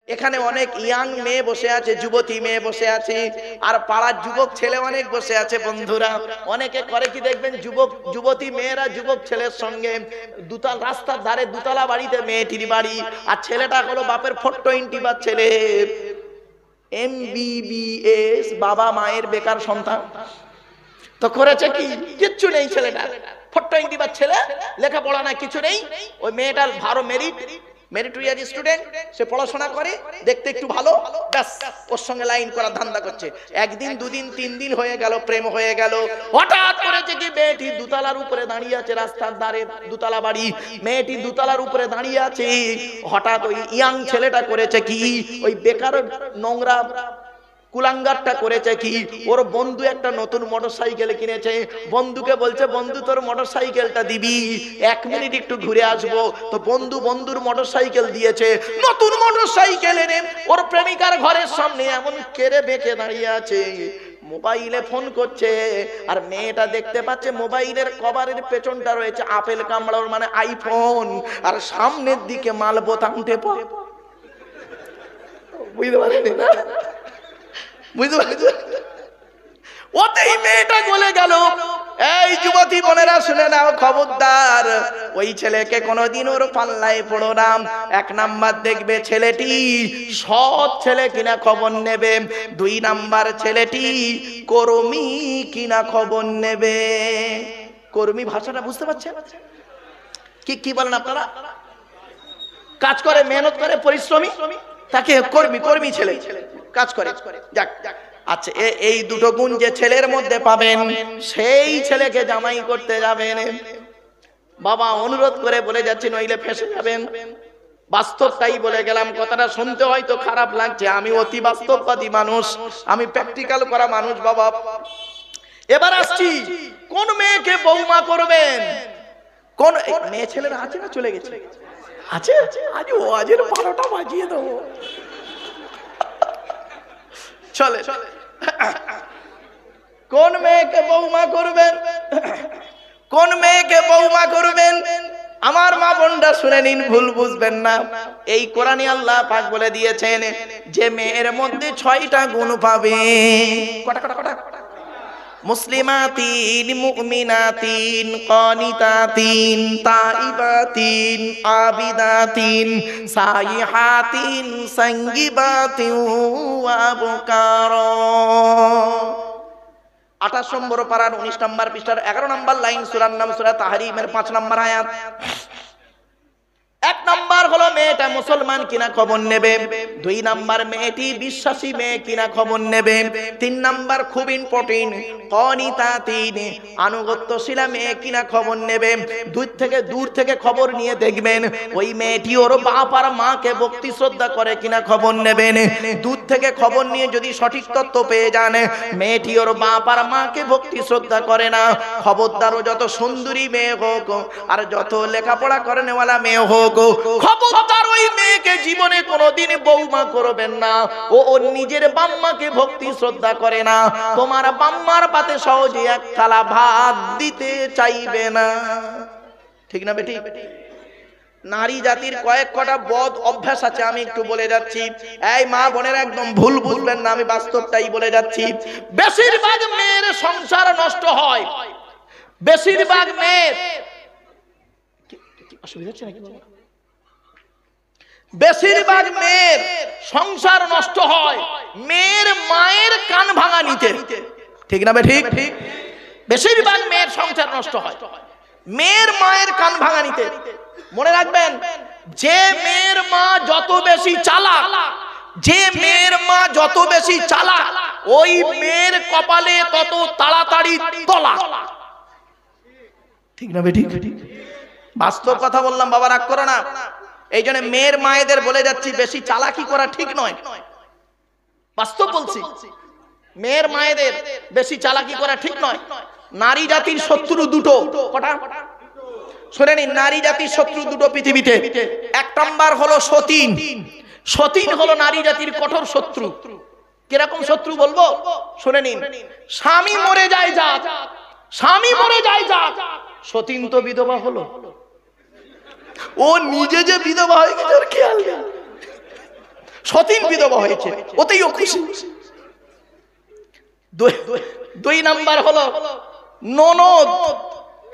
এখানে অনেক ইয়াং মেয়ে বসে আছে, যুবতী মেয়ে বসে আছে, আর পাড়ার যুবক ছেলে অনেক বসে আছে। বন্ধুরা, অনেকে করে কি দেখবেন, যুবতী মেয়েরা যুবক ছেলের সঙ্গে রাস্তার ধারে দুতলা বাড়িতে মেয়েটির বাড়ি, আর ছেলেটা হলো বাপের 420 ছেলে, MBBS, বাবা মায়ের বেকার সন্তান। তো করেছে কি, কিচ্ছু নেই ছেলেটা, 420 ছেলে, লেখাপড়া না কিছু নেই। ওই মেয়েটার ভালো মেরিটোরিয়াস স্টুডেন্ট, সে পড়াশোনা করে, দেখতে একটু ভালো, ব্যাস ওর সঙ্গে লাইন করার ধান্দা করছে। একদিন, দুদিন, 3 দিন হয়ে গেল, প্রেম হয়ে গেল। হঠাৎ করেছে কি, মেয়েটি দুতলার উপরে দাঁড়িয়ে আছে, রাস্তার ধারে দুতলা বাড়ি, মেয়েটি দুতলার উপরে দাঁড়িয়ে আছে। হঠাৎ ওই ইয়াং ছেলেটা করেছে কি, ওই বেকার নোংরা কুলাঙ্গারটা করেছে কি, ওর বন্ধু একটা নতুন মোটরসাইকেল কিনেছে, বন্ধুকে বলছে, বন্ধু তোর মোটরসাইকেলটা দিবি, 1 মিনিট একটু ঘুরে আসবো। তো বন্ধুর মোটরসাইকেল দিয়েছে, নতুন মোটরসাইকেল এনে ওর প্রেমিকার ঘরের সামনে এমন কেড়ে বেঁকে দাঁড়িয়ে আছে, মোবাইলে ফোন করছে। আর মেয়েটা দেখতে পাচ্ছে মোবাইলের কভারের পেছনটা রয়েছে আপেল কামড়ার, মানে আইফোন, আর সামনের দিকে মাল বোতাম টেপা। বুঝতে পারেনি না? বুঝতে পারছো? ওতেই মেয়েটা গলে গেল। এই যুবতী বোনেরা শুনে নাও, খবরদার, ওই ছেলেকে কোনোদিন ওর পাল্লায় পড়ো না। 1 নাম্বার দেখবে ছেলেটি সৎ ছেলে কিনা খবর নেবে, 2 নাম্বার ছেলেটি কর্মী কিনা খবর নেবে। কর্মী ভাষাটা বুঝতে পারছেন? কি বলেন আপনারা? কাজ করে, মেহনত করে, পরিশ্রমী, তাকে কর্মী ছেলে, কাজ করে। যাক, আচ্ছা, এই দুটো গুণ যে ছেলের মধ্যে পাবেন, সেই ছেলেকে জামাই করতে যাবেন। বাবা অনুরোধ করে বলে যাচ্ছি, নইলে ফেঁসে যাবেন। বাস্তবটাই বলে গেলাম, কথাটা শুনতে হয়তো খারাপ লাগছে, আমি অতি বাস্তববাদী মানুষ, আমি প্র্যাকটিক্যাল করা মানুষ। বাবা, এবার আসছি, কোন মেয়েকে বৌমা করবেন? কোন মেয়ে ছেলেরা আছে না চলে গেছে? আছে? আজ ওয়াজের 12টা বাজিয়ে দেবো, চলে। কোন মেয়েকে বৌমা করবেন? কোন মেয়েকে বৌমা করবেন? আমার মা বোনরা শুনে নিন, ভুল বুঝবেন না। এই কোরআনে আল্লাহ পাক বলে দিয়েছেন যে মেয়ের মধ্যে 6টা গুণ পাবে। কটা? মুসলিমাতিন, মুমিনাতিন, কানিতাতিন, তাইবাতিন, আবিদাতিন, সাইহাতিন, সঙ্গীবাতিন ওয়া আবকারা। 28 নম্বর পারার 19 নম্বর পৃষ্ঠার 11 নম্বর লাইন, সূরার নাম সূরা তাহরিমের 5 নম্বর আয়াত। 1 নাম্বার হলো মেয়েটা মুসলমান কিনা খবর নেবে, 2 নাম্বার মেয়েটি বিশ্বাসী মেয়ে কিনা খবর নেবে, 3 নাম্বার খুব ইম্পর্টেন্ট, কানিতাতিন, আনুগত্যশীলা মেয়ে কিনা খবর নেবে। দূর থেকে খবর নিয়ে দেখবেন ওই মেয়েটি ওর বাপ আর মাকে ভক্তি শ্রদ্ধা করে কিনা খবর নেবেন। দূর থেকে খবর নিয়ে যদি সঠিক তথ্য পেয়ে যান মেয়েটি ওর বাপ আর মাকে ভক্তি শ্রদ্ধা করে না, খবরদার, ও যত সুন্দরী মেয়ে হোক আর যত লেখাপড়া করে নেওয়ালা মেয়ে হোক, খবরদার ওই মেয়েকে জীবনে কোনোদিন বৌমা করবেন না। ও ওর নিজের বাম্মাকে ভক্তি শ্রদ্ধা করে না, তোমার বাম্মার পাতে সহজে 1 থালা ভাত দিতে চাইবে না। ঠিক না বেটি? নারী জাতির কয়েকটা বদ অভ্যাস আছে, আমি একটু বলে যাচ্ছি। এই মা বোনেরা একদম ভুল বুঝবেন না, আমি বাস্তবটাই বলে যাচ্ছি। বেশিরভাগ মেয়ের সংসার নষ্ট হয়, বেশিরভাগ মেয়ের, অসুবিধা হচ্ছে নাকি? বেশিরভাগ মেয়ের সংসার নষ্ট হয় মেয়ের মায়ের কান ভাঙা নিতে। ঠিক না ঠিক? বেশিরভাগ মেয়ের সংসার নষ্ট হয় মেয়ের মায়ের কান ভাঙা নিতে। মনে রাখবেন, যে মেয়ের মা যত বেশি চালাক, যে মেয়ের মা যত বেশি চালাক, ওই মেয়ের কপালে তত তাড়াতাড়ি তলা। ঠিক না ঠিক? বাস্তব কথা বললাম, বাবা রাগ করো না। এই জন্য মেয়ের মায়েদের বলে যাচ্ছি, বেশি চালাকি করা ঠিক নয়। বাস্তব বলছি, মেয়ের মায়েদের বেশি চালাকি করা ঠিক নয়। নারী জাতির শত্রু দুটো। কটা? শুনে নিন, নারী জাতির শত্রু দুটো পৃথিবীতে। 1 নাম্বার হলো সতীন। সতীন হলো নারী জাতির কঠোর শত্রু। কিরকম শত্রু বলবো? শুনে নিন, স্বামী মরে যায় যাক, স্বামী মরে যায় যাক, সতীন তো বিধবা হলো, ও নিজে যে বিধবা হয়ে গেছে ওর খেয়াল নেই। সতীন বিধবা হয়েছে, ওতেই ও খুশি। দুই নাম্বার হলো ননদ।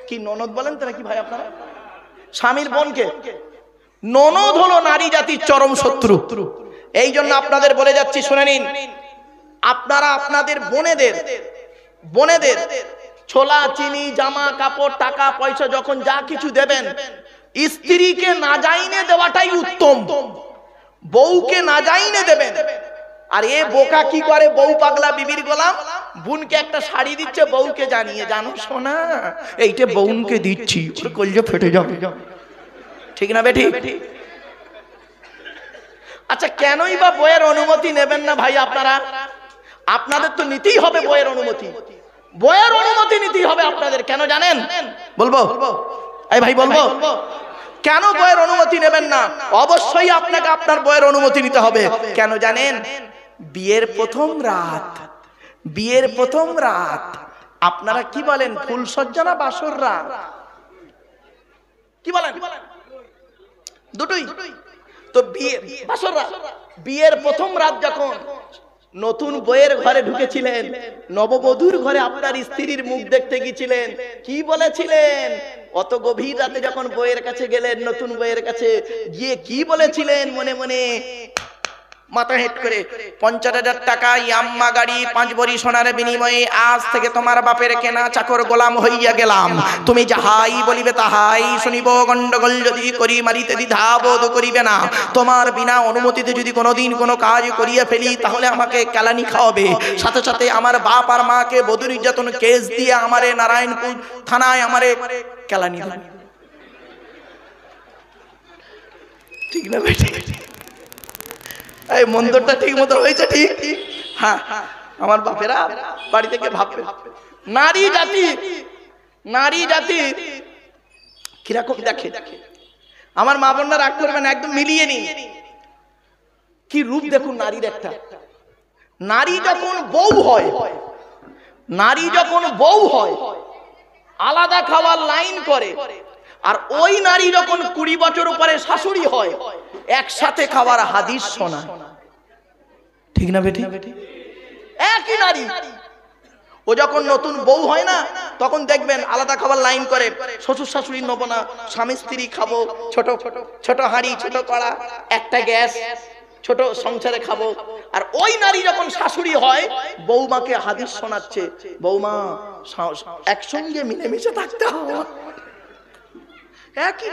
কি ননদ বলেন তো নাকি ভাই আপনারা? স্বামীর বোনকে ননদ হলো নারী জাতির চরম শত্রু। এই জন্য আপনাদের বলে যাচ্ছি, শুনে নিন, আপনারা আপনাদের বোনেদের ছোলা চিনি জামা কাপড় টাকা পয়সা যখন যা কিছু দেবেন, স্ত্রীকে না জাইনে দেওয়াটাই উত্তম, বউকে না জাইনে দেবেন। আর এ বোকা কি করে, বউ পাগলা বিবির গোলাম, বোনকে একটা শাড়ি দিচ্ছে বউকে জানিয়ে, জানো সোনা এইটা বোনকে দিচ্ছি, ওর কলজে ফেটে যাবে, ঠিক না বেটি? আচ্ছা কেনই বা বইয়ের অনুমতি নেবেন না ভাই আপনারা? আপনাদের তো নিতেই হবে বইয়ের অনুমতি, বইয়ের অনুমতি নিতেই হবে আপনাদের। কেন জানেন? বলবো এই ভাই, বলবো কেন বইয়ের অনুমতি নেবেন না? অবশ্যই আপনাকে আপনার বইয়ের অনুমতি নিতে হবে। কেন জানেন? বিয়ের প্রথম রাত আপনারা কি বলেন, ফুলসজ্জা না বাসর রাত? কি বলেন? দুটোই তো। বিয়ের প্রথম রাত যখন নতুন বইয়ের ঘরে ঢুকেছিলেন, নববধূর ঘরে আপনার স্ত্রীর মুখ দেখতে গিয়েছিলেন, কি বলেছিলেন? অত গভীর রাতে যখন বইয়ের কাছে গেলেন, নতুন বইয়ের কাছে গিয়ে কি বলেছিলেন? মনে মনে মাথা হেট করে, 50,000 টাকা ইয়াম্মা গাড়ি 5 ভরি সোনার বিনিময়ে আজ থেকে তোমার বাপের কেনা চাকর গোলাম হইয়া গেলাম, তুমি যাহাই বলিবে তাহাই শুনিব, গন্ডগোল যদি করি মারিতে দ্বিধা বোধ করিবে না, তোমার বিনা অনুমতিতে যদি কোনোদিন কোনো কাজ করিয়া ফেলি তাহলে আমাকে কেলানি খাওয়াবে, সাথে সাথে আমার বাপ আর মাকে বধূ নির্যাতন কেস দিয়ে আমারে নারায়ণপুর থানায় আমারে কেলানি দেবে। ঠিক না বেটি? এই মন্তরটা ঠিক মতো হয়েছে? ঠিক। হ্যাঁ, আমার বাপেরা বাড়ি থেকে ভাববে নারী জাতি কিরকম দেখে। আমার মা বোনরা রাগ করবেন, একদম মিলিয়ে নিন কি রূপ দেখুন নারীর একটা। নারী যখন বউ হয় আলাদা খাওয়ার লাইন করে, আর ওই নারী যখন 20 বছর পরে শাশুড়ি হয় একসাথে খাবার হাদিস শোনা। ঠিক না বেটি? একই নারী, ও যখন নতুন বউ হয় না তখন দেখবেন আলাদা খাবার লাইন করে, শ্বশুর শাশুড়ি নেবো না, স্বামী স্ত্রী খাবো, ছোট ছোট হাঁড়ি ছোট কড়া একটা গ্যাস, ছোট সংসারে খাবো। আর ওই নারী যখন শাশুড়ি হয় বৌমাকে হাদিস শোনাচ্ছে, বৌমা একসঙ্গে মিলেমিশে থাকতে হবে। একই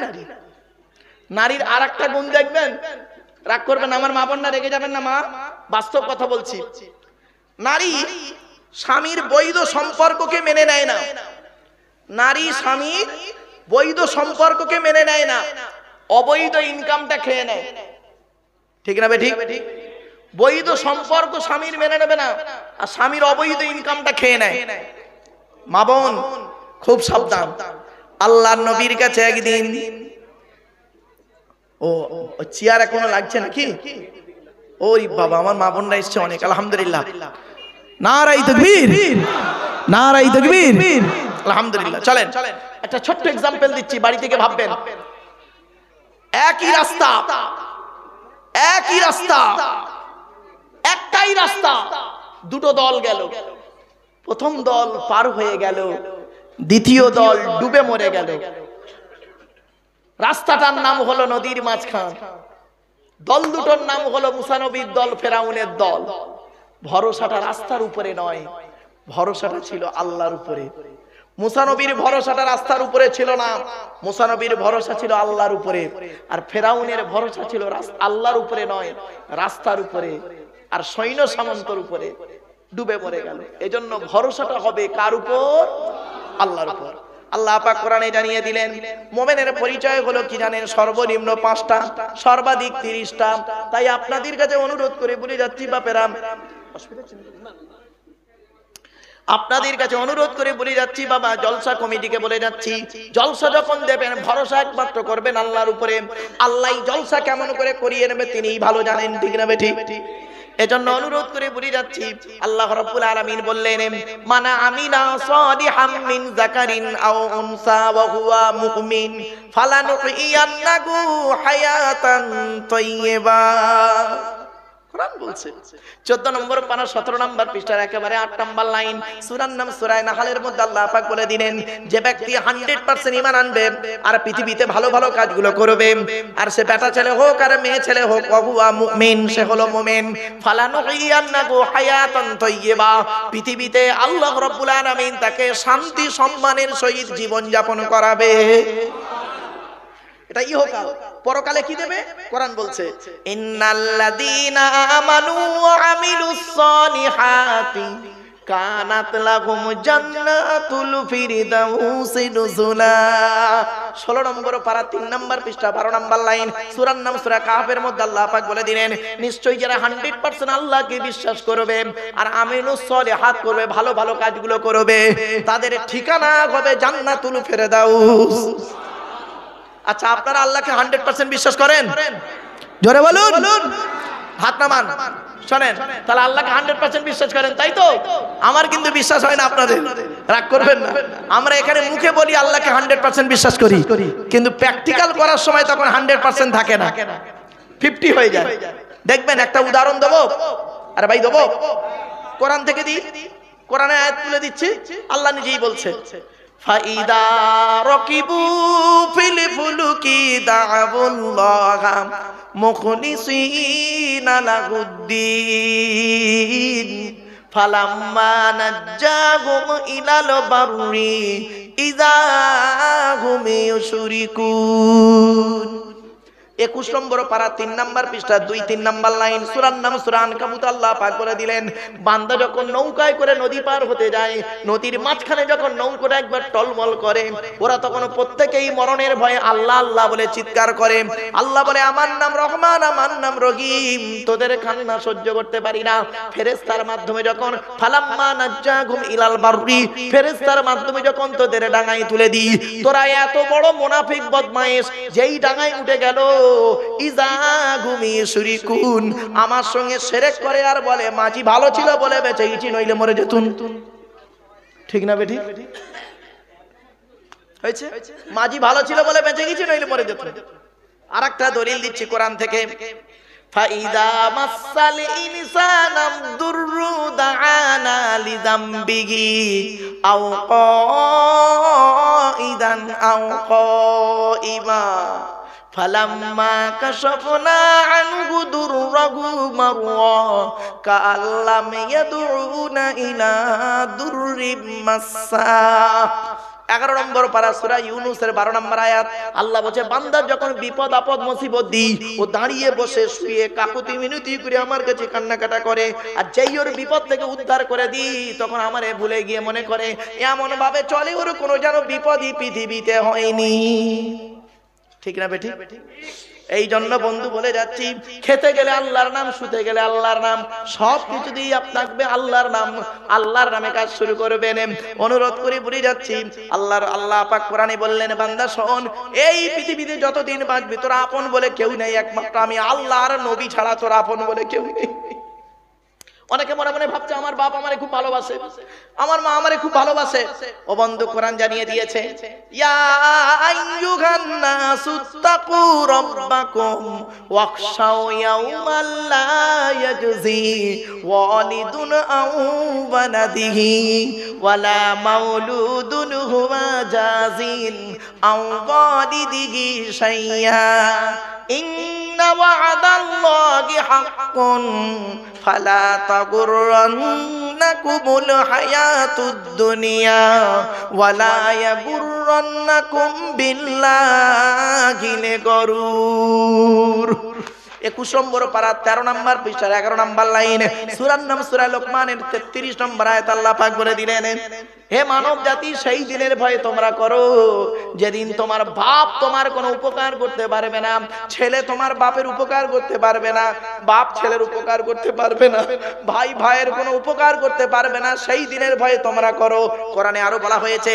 নারীর আর একটা গুণ দেখবেন, রাগ করবেন আমার মা বোন না, রেগে যাবেন না মা, বাস্তব কথা বলছি। নারী স্বামীর বৈধ সম্পর্ককে মেনে নেয় না, নারী স্বামীর বৈধ সম্পর্ককে মেনে নেয় না, অবৈধ ইনকামটা খেয়ে নেয়। ঠিক না বেঠিক? বৈধ সম্পর্ক স্বামীর মেনে নেবে না, আর স্বামীর অবৈধ ইনকামটা খেয়ে নেয়। মা বোন খুব সাবধান। আল্লাহর নবীর কাছে একদিন, ও চেয়ার এখনো লাগছে নাকি? ওই বাবা, আমার মা বোনরা এসছে অনেক, আলহামদুলিল্লাহ। নারায়ে তাকবীর, নারায়ে তাকবীর, আলহামদুলিল্লাহ। চলেন একটা ছোট্ট এক্সাম্পল দিচ্ছি, বাড়ি থেকে ভাববেন। একই রাস্তা, একটাই রাস্তা, দুটো দল গেল। প্রথম দল পার হয়ে গেল, দ্বিতীয় দল ডুবে মরে গেল। রাস্তাটার নাম হলো নদীর মাঝখান। দল দুটোর নাম হলো মুসা নবীর দল, ফেরাউনের দল। ভরসাটা রাস্তার উপরে নয়, ভরসাটা ছিল আল্লাহর উপরে। মুসা নবীর ভরসাটা রাস্তার উপরে ছিল না, মুসা নবীর ভরসা ছিল আল্লাহর উপরে। আর ফেরাউনের ভরসা ছিল আল্লাহর উপরে নয়, রাস্তার উপরে আর সৈন্য সামন্তর উপরে। ডুবে মরে গেল। এজন্য ভরসাটা হবে কার উপর? আল্লাহর উপর। আল্লাহ পাক কোরআনে জানিয়ে দিলেন, মুমিনের পরিচয় হলো কি জানেন? সর্বনিম্ন 5টা, সর্বাধিক 30টা। তাই আপনাদের কাছে অনুরোধ করে বলে যাচ্ছি বাপেরা, আপনাদের কাছে অনুরোধ করে বলে যাচ্ছি বাবা, জলসা কমিটিকে বলে যাচ্ছি, জলসা যখন দেবেন ভরসা একমাত্র করবেন আল্লাহর উপরে। আল্লাহই জলসা কেমন করে করিয়ে নেবে তিনিই ভালো জানেন। ঠিক না বেঠিক? এজন্য অনুরোধ করে বলে যাচ্ছি, আল্লাহ রাব্বুল আলামিন বললেন, মানা আমিলা সালিহাম মিন যাকারিন আও উনসা ওয়া হুয়া মুমিন ফালানুহিয়ান্নাহু হায়াতান তাইয়্যিবা। কোরআন বলছে। 14 নম্বর পারা 17 নম্বর পৃষ্ঠার একেবারে 8 নম্বর লাইন, সূরার নাম সূরা নাহলের মধ্যে আল্লাহ পাক বলে দিলেন, যে ব্যক্তি 100% ঈমান আনবে আর পৃথিবীতে ভালো ভালো কাজগুলো করবে, আর সে বেটা ছেলে হোক আর মেয়ে ছেলে হোক, ওয়া মুমিন, সে হলো মুমিন, ফালানুহিয়ান্নাহু হায়াতান তাইয়্যিবা, পৃথিবীতে আল্লাহ রাব্বুল আলামিন তাকে শান্তি সম্মানের সহিত জীবন যাপন করাবে। এটা ইহকাল। পরকালে কি দেবে? কোরআন বলছে, ইন্নাল্লাযীনা আমানু ওয়া আমিলুস সলিহাতি কানাত লাহুম জান্নাতুল ফিরদাউসি নুজুলা। 16 নম্বর পারা 3 নম্বর পৃষ্ঠা 12 নম্বর লাইন, সূরার নাম সূরা কাহফের মধ্যে আল্লাহ পাক বলে দিলেন, নিশ্চয়ই যারা 100% আল্লাহকে বিশ্বাস করবে আর আমিলুস সলিহাত করবে, ভালো ভালো কাজগুলো করবে, তাদের ঠিকানা হবে জান্নাতুল ফিরদাউস। আচ্ছা, আপনারা আল্লাহকে 100% বিশ্বাস করেন? জোরে বলুন, হাত নামান। শুনেন, তাহলে আল্লাহকে 100% বিশ্বাস করেন, তাই তো? আমার কিন্তু বিশ্বাস হয় না, আপনাদের রাগ করবেন না। আমরা এখানে মুখে বলি আল্লাহকে 100% বিশ্বাস করি, কিন্তু প্র্যাকটিক্যাল করার সময় তখন 100% থাকে না, 50 হয়ে যায়। দেখবেন, একটা উদাহরণ দেবো। আরে ভাই দেবো, কোরআন থেকে দিই, কোরআনে আয়াত তুলে দিচ্ছি, আল্লাহ নিজেই বলছে, ফাইদা রাকিবু ফিল ফুলুকি দা'উল্লাহা মুখলিসিনা লাহুদ্দিন ফালাম্মা নাজ্জাহুম ইলাল বাররি ইযা হুম ইউশরিকুন। 21 নম্বর পারা 3 নম্বর পৃষ্ঠা 2-3 নম্বর লাইন, সূরার নাম সূরা আনকাবুত। আল্লাহ পাক বলে দিলেন, বান্দা যখন নৌকায় করে নদী পার হতে যায়, নদীর মাঝখানে যখন নৌকাটা একবার টলমল করে, ওরা তখন প্রত্যেকেই মরণের ভয়ে আল্লাহ আল্লাহ বলে চিৎকার করে। আল্লাহ বলে, আমার নাম রহমান, আমার নাম রহিম, তোদের কান্না সহ্য করতে পারি না। ফেরেশতার মাধ্যমে যখন ফালাম্মা নাজ্জাহুম ইলাল বাররি, ফেরেশতার মাধ্যমে যখন তোদের ডাঙায় তুলে দিই, তোরা এত বড় মুনাফিক বদমাইশ, যেই ডাঙায় উঠে গেল ইযা হুম ইউশরিকুন, আমার সঙ্গে শিরক করে আর বলে মাঝি ভালো ছিল বলে বেঁচে গেছি, নইলে মরে যেতুন। ঠিক না বেঠি? হয়েছে, মাঝি ভালো ছিল বলে বেঁচে গেছি, নইলে মরে যেতুন। আরেকটা দলিল দিচ্ছি কোরআন থেকে, ফাইদা মাসাল ইনসানাম দুররু দাআনা লিযামবিহি আও কাইদান আও কাইমা ফালাম্মা কাশাফনা আনহু দুররাহু মাররা কাআল্লাম ইয়াদউনা ইলা দুররিম মাসসা। 11 নম্বর পারা সূরা ইউনূসের 12 নম্বর আয়াত, আল্লাহ বলে, বান্দার যখন বিপদ আপদ মুসিবত দিই, ও দাঁড়িয়ে বসে শুয়ে কাকুতি মিনতি করে আমার কাছে কান্নাকাটা করে, আর যেই ওর বিপদ থেকে উদ্ধার করে দিই, তখন আমারে ভুলে গিয়ে মনে করে এমন ভাবে চলে ওর কোনো যেন বিপদই পৃথিবীতে হয়নি। ঠিক না বেঠি? এই জন্য বন্ধু বলে যাচ্ছি, খেতে গেলে আল্লাহর নাম, শুতে গেলে আল্লাহর নাম, সব কিছু দিয়ে থাকবে আল্লাহর নাম, আল্লাহর নামে কাজ শুরু করবেন। অনুরোধ করে বলে যাচ্ছি, আল্লাহ পাক কোরআনে বললেন, বান্দা শোন, এই পৃথিবীতে যতদিন বাঁচবি তোরা আপন বলে কেউ নেই, একমাত্র আমি আল্লাহ আর নবী ছাড়া তোরা আপন বলে কেউ নেই। অনেকে মনে মনে ভাবছে আমার বাপ আমারে খুব ভালোবাসে, আমার মা আমারে খুব ভালোবাসে। ও বন্ধু, কোরআন জানিয়ে দিয়েছে, ইয়া আইয়ুহান নাসুত্তাকু রাব্বাকুম ওয়াখশাউ ইয়াওমান লা ইয়াজজি ওয়ালিদুন আও ওয়ালাদিহি ওয়ালা মাউলুদুন হুয়া জাযিন আও ওয়ালিদিহি শাইয়্যা ইন্না ওয়া'দাল্লাহি হাক্কুন ফালা তাগুররান্নাকুমুল হায়াতুদ দুনিয়া ওয়ালা ইয়াগুররান্নাকুম বিল্লাহিল গরুর। 21 নম্বর পারা 13 নম্বর পৃষ্ঠার 11 নম্বর লাইন, সূরার নাম সূরা লোকমানের 33 নম্বর আয়াত, আল্লাহ পাক বলে দিলেন, হে মানব জাতি, সেই দিনের ভয়ে তোমরা করো যেদিন তোমার বাপ তোমার কোনো উপকার করতে পারবে না, ছেলে তোমার বাপের উপকার করতে পারবে না, বাপ ছেলের উপকার করতে পারবে না, ভাই ভাইয়ের কোনো উপকার করতে পারবে না, সেই দিনের ভয়ে তোমরা করো। কোরআনে আরো বলা হয়েছে,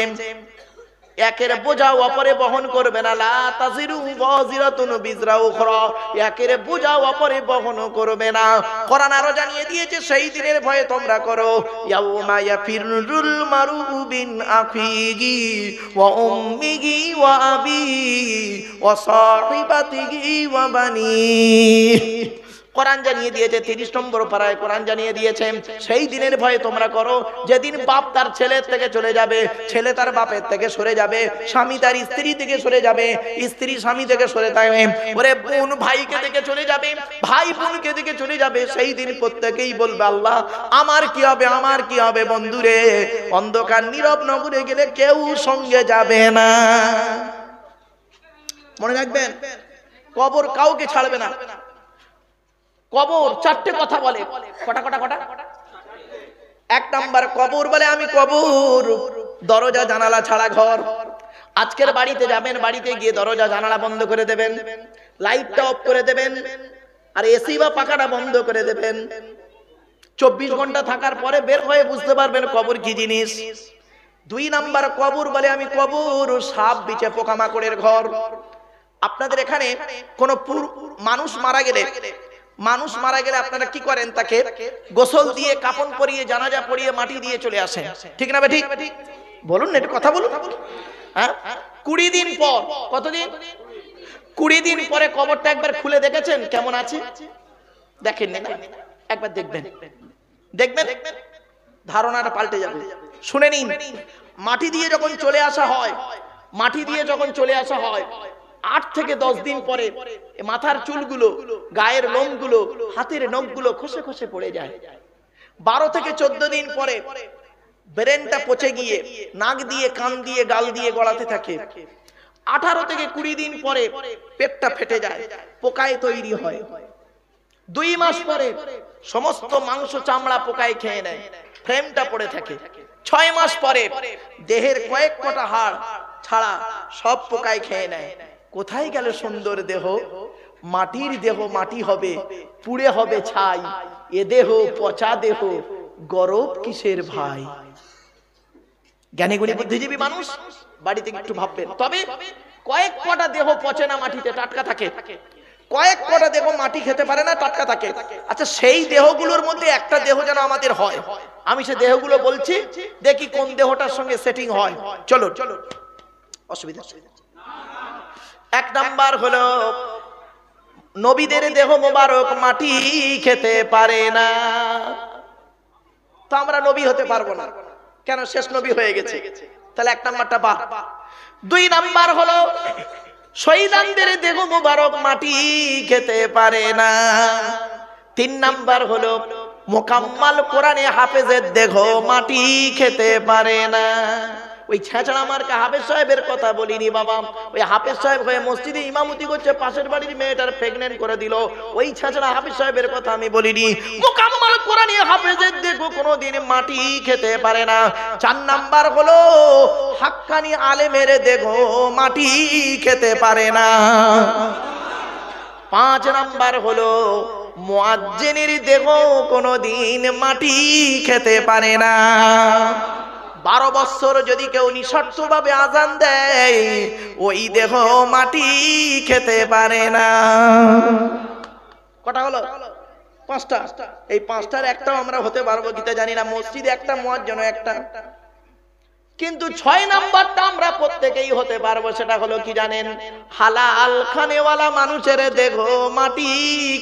একের বোঝা অপরে বহন করবে না, লা তাজিরু ওয়াজিরাতুন বিজরা উখরা, একের বোঝা অপরে বহন করবে না। কোরআন আরো জানিয়ে দিয়েছে, সেই দিনের ভয়ে তোমরা করো, ইয়াউমা ইয়াফিরুল মারউ বিন আখিহি ওয়া উম্মিহি ওয়া আবিহি ওয়া সাহিবাতিহি ওয়া বানিহি। কোরআন জানিয়ে দিয়েছে, 30 নম্বর পারায় কোরআন জানিয়ে দিয়েছে, সেই দিনের ভয়ে তোমরা করো যেদিন বাপ তার ছেলের থেকে চলে যাবে, ছেলে তার বাপের থেকে সরে যাবে, স্বামী তার স্ত্রী থেকে সরে যাবে, স্ত্রী স্বামী থেকে সরে যাবে, ওরে বোন ভাইকে থেকে চলে যাবে, ভাই বোনকে থেকে চলে যাবে। সেই দিন প্রত্যেকেই বলবে আল্লাহ আমার কি হবে, আমার কি হবে। বন্ধুরে, অন্ধকার নীরব নগরে গেলে কেউ সঙ্গে যাবে না। মনে রাখবেন, কবর কাউকে ছাড়বে না। কবর চারটে কথা বলে। কটা কটা কটা? 1 নাম্বার, কবর বলে আমি কবর, দরজা জানালা ছাড়া ঘর। আজকের বাড়িতে যাবেন, বাড়িতে গিয়ে দরজা জানালা বন্ধ করে দেবেন, লাইটটা অফ করে দেবেন, আর এসি বা পাখাটা বন্ধ করে দেবেন। 24 ঘন্টা থাকার পরে বের হয়ে বুঝতে পারবেন কবর কি জিনিস। 2 নাম্বার, কবর বলে আমি কবর, সাপ বিছে পোকামাকড়ের ঘর। আপনাদের এখানে কোন মানুষ মারা গেলে আপনারা কি করেন? তাকে গোসল দিয়ে, কাফন পরিয়ে, জানাজা পরিয়ে, মাটি দিয়ে চলে আসেন, ঠিক না ঠিক? বলুন না, একটু কথা বলুন। হ্যাঁ, 20 দিন পর, কতদিন? 20 দিন পরে কবরটা একবার খুলে দেখেছেন কেমন আছে? দেখেন না, একবার দেখবেন, দেখবেন ধারণাটা পাল্টে যাবে। শুনে নিন, মাটি দিয়ে যখন চলে আসা হয়, 8 থেকে 10 দিন পরে মাথার চুলগুলো, গায়ের লোমগুলো, হাতের নখগুলো খসে খসে পড়ে যায়। 12 থেকে 14 দিন পরে ব্রেনটা পচে গিয়ে নাক দিয়ে, কান দিয়ে, গাল দিয়ে গড়াতে থাকে। 18 থেকে 20 দিন পরে পেটটা ফেটে যায়, পোকায় তৈরি হয়। 2 মাস পরে সমস্ত মাংস চামড়া পোকায় খেয়ে নেয়, ফ্রেমটা পড়ে থাকে। 6 মাস পরে দেহের কয়েক কটা হাড় ছাড়া সব পোকায় খেয়ে নেয়। কোথায় গেল সুন্দর দেহ? মাটির দেহ মাটি হবে, পুড়ে হবে ছাই। এ দেহ পচা দেহ, গরব কিসের ভাই? জ্ঞানী গুণী বুদ্ধিজীবী মানুষ বাড়িতে একটু ভাববেন। তবে কয়েক কটা দেহ পচে না, মাটিতে টাটকা থাকে। কয়েক কটা দেহ মাটি খেতে পারে না, টাটকা থাকে। আচ্ছা, সেই দেহগুলোর মধ্যে একটা দেহ যেন আমাদের হয়। আমি সে দেহগুলো বলছি, দেখি কোন দেহটার সঙ্গে সেটিং হয়। চলো, অসুবিধা। 1 নাম্বার হলো নবীদের দেহ মোবারক মাটি খেতে পারে না, তো আমরা নবী হতে পারবো না কেন? শেষ নবী হয়ে গেছে, তাহলে 1 নাম্বারটা বাদ। 2 নাম্বার হলো শহীদানদের দেহ মোবারক মাটি খেতে পারে না। 3 নাম্বার হলো মোকাম্মাল কোরআনে হাফেজের দেহ মাটি খেতে পারে না। ওই ছেঁচড়া মার্কা হাফেজ সাহেবের কথা বলিনি বাবা। ওই হাফেজ সাহেব হয়ে মসজিদে ইমামতি করছে, পাশের বাড়ির মেয়েটার প্রেগন্যান্ট করে দিল, ওই ছেঁচড়া হাফেজ সাহেবের কথা আমি বলিনি। মুকাম্মাল কোরআনী হাফেজের দেখো কোনোদিন মাটি খেতে পারে না। 4 নাম্বার হলো হাক্কানি আলেমের দেখো মাটি খেতে পারে না। 5 নাম্বার হলো মুয়াজ্জিনের দেহ কোনোদিন মাটি খেতে পারে না। 12 বছর যদি কেউ নিঃস্বার্থভাবে আজান দেয়, ওই দেহ মাটি খেতে পারে না। কটা হলো? 5টা। এই 5টার একটাও আমরা হতে পারবো কিনা জানি না। মসজিদে একটা, মুয়াজ্জিন একটা। কিন্তু 6 নাম্বারটা আমরা প্রত্যেকেই হতে পারবো। সেটা হলো কি জানেন? হালাল খানেওয়ালা মানুষের দেহ মাটি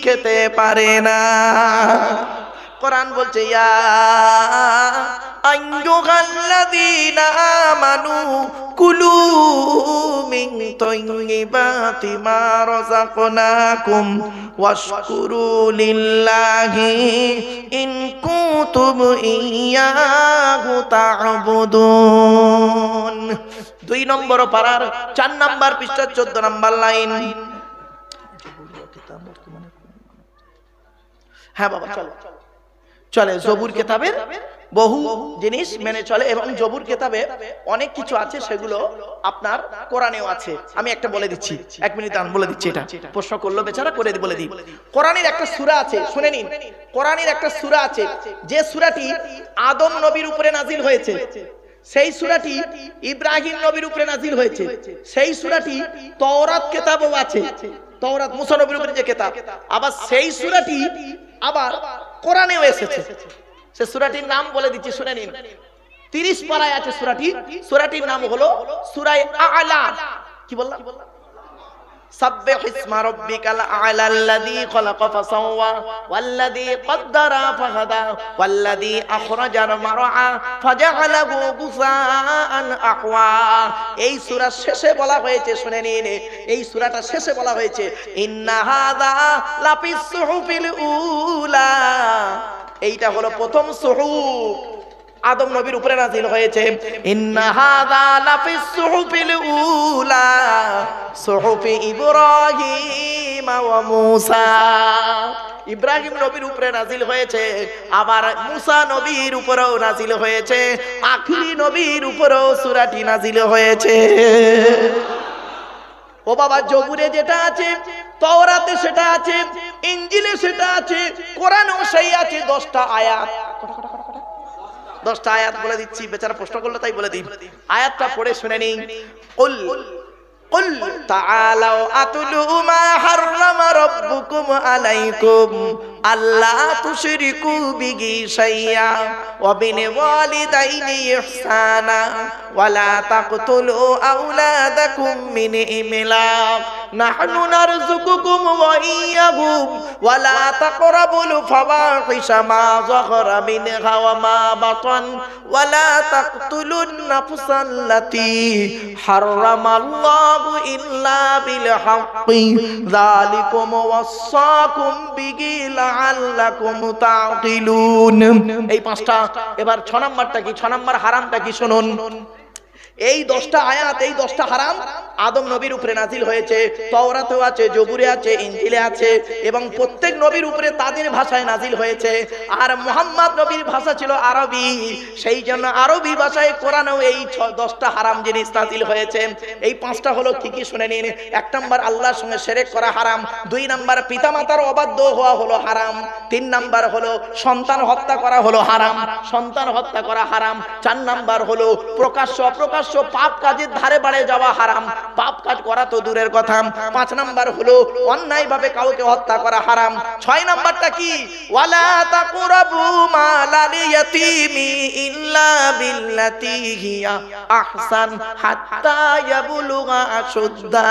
খেতে পারে না। কোরআন বলছে, ইয়া আইয়ুহাল্লাযীনা আমানু কুলু মিন তাইয়্যিবাতি মা রাযাকনাকুম ওয়াশকুরু লিল্লাহি ইন কুনতুম ইয়্যাহু তা'বুদুন। 2 নম্বর পারার 4 নম্বর পৃষ্ঠা 14 নম্বর লাইন। হ্যাঁ বাবা, চলে জবুর কিতাবের বহু জিনিস মেনে চলে, এবং জবুর কিতাবে অনেক কিছু আছে, সেগুলো আপনার কোরআনেও আছে। আমি একটা বলে দিচ্ছি, 1 মিনিট দাঁড়ান, বলে দিচ্ছি। এটা প্রশ্ন করলো বেচারা, করে বলে দিই। কোরআনের একটা সূরা আছে, শুনে নিন। কোরআনের একটা সূরা আছে, যে সূরাটি আদম নবীর উপরে নাজিল হয়েছে। সেই সূরাটি ইব্রাহিম নবীর উপরে নাজিল হয়েছে। সেই সূরাটি তাওরাত কিতাবেও আছে, তাওরাত মুসা নবীর উপরে যে কিতাব। আবার সেই সূরাটি আবার কোরআনেও এসেছে। সে সূরাটির নাম বলে দিচ্ছি, শুনে নিন। 30 পারায় আছে সূরাটি। সূরাটির নাম হলো সূরা আ'লা। কি বললাম? সাব্বিহ ইসমা রাব্বিকাল আ'লা আল্লাযী খালাকা ফাসাওয়া ওয়াল্লাযী কদ্দারা ফাহাদা ওয়াল্লাযী আখরাজাল মারআ ফাজআলাহু গুসাআন আহওয়া। এই সূরার শেষে বলা হয়েছে, শুনে নিন, এই সূরাটা শেষে বলা হয়েছে ইন্না হাযা লাফিস সুহুফিল উলা। এইটা হলো প্রথম সুহুফ আদম নবীর উপরে নাযিল হয়েছে। ইন্না হাযা লাফিস সুহুফিল উলা সুহুফি ইব্রাহিম ওয়া মূসা। ইব্রাহিম নবীর উপরে নাযিল হয়েছে, আবার মূসা নবীর উপরেও নাযিল হয়েছে, আখিরি নবীর উপরেও সূরাটি নাযিল হয়েছে। ও বাবা, জবুরে যেটা আছে, তাওরাতে সেটা আছে, ইনজিলে সেটা আছে, কোরআনেও সেই আছে। 10টা আয়াত, 10টা আয়াত বলে দিচ্ছি, বেচারা প্রশ্ন করলো তাই বলে দিই। আয়াতটা পড়ে শুনে নিন। কুল কুল তাআলাউ আতুলু মা হাররামা রাব্বুকুম আলাইকুম আল্লা তুশরিকু বিহি শাইয়্যা ওয়া বিল ওয়ালিদাইনি ইহসানা ওয়া লা তাকতুলু আওলাদাকুম মিন ইমলাক নাহনু নারযুকুকুম ওয়া ইয়্যাহুম ওয়া লা তাকরাবুল ফাওয়াহিশা মা যাহারা মিনহা ওয়া মা বাতান ওয়া লা তাকতুলুন নাফসাল্লাতী হাররামাল্লাহু ইল্লা বিল হাক্কি যালিকুম ওয়াসাকুম বিহি লাআল্লাকুম তা'কিলুন। এই 5টা। এবার 6 নাম্বারটা কি, 6 নাম্বার হারামটা কি শুনুন। এই 10টা আয়াত, এই 10টা হারাম আদম নবীর উপরে নাযিল হয়েছে। তাওরাতেও আছে, জবুরে আছে, ইনজিলে আছে, এবং প্রত্যেক নবীর উপরে তাদের ভাষায় নাযিল হয়েছে। আর মুহাম্মদ নবীর ভাষা ছিল আরবি, সেই জন্য আরবি ভাষায় কোরআনেও এই 10টা হারাম জিনিস নাযিল হয়েছে। এই 5টা হলো কি কি শুনে নিন। 1 নাম্বার আল্লাহর সঙ্গে শিরক করা হারাম। 2 নাম্বার পিতামাতার অবাধ্য হওয়া হলো হারাম। 3 নাম্বার হলো সন্তান হত্যা করা হলো হারাম, সন্তান হত্যা করা হারাম। 4 নাম্বার হলো প্রকাশ্য অপ্রকাশ্য পাপ কাজের ধারে বাড়ে যাওয়া হারাম, পাপ কাজ করা তো দূরের কথা। 5 নাম্বার হলো অন্যায় ভাবে কাউকে হত্যা করা হারাম। 6 নাম্বারটা কি, ওয়ালা তাকরাবু মালাল ইয়াতীমি ইল্লা বিল্লাতী হিয়া আহসান হাত্তা ইয়াবলুগা আশুদ্দা।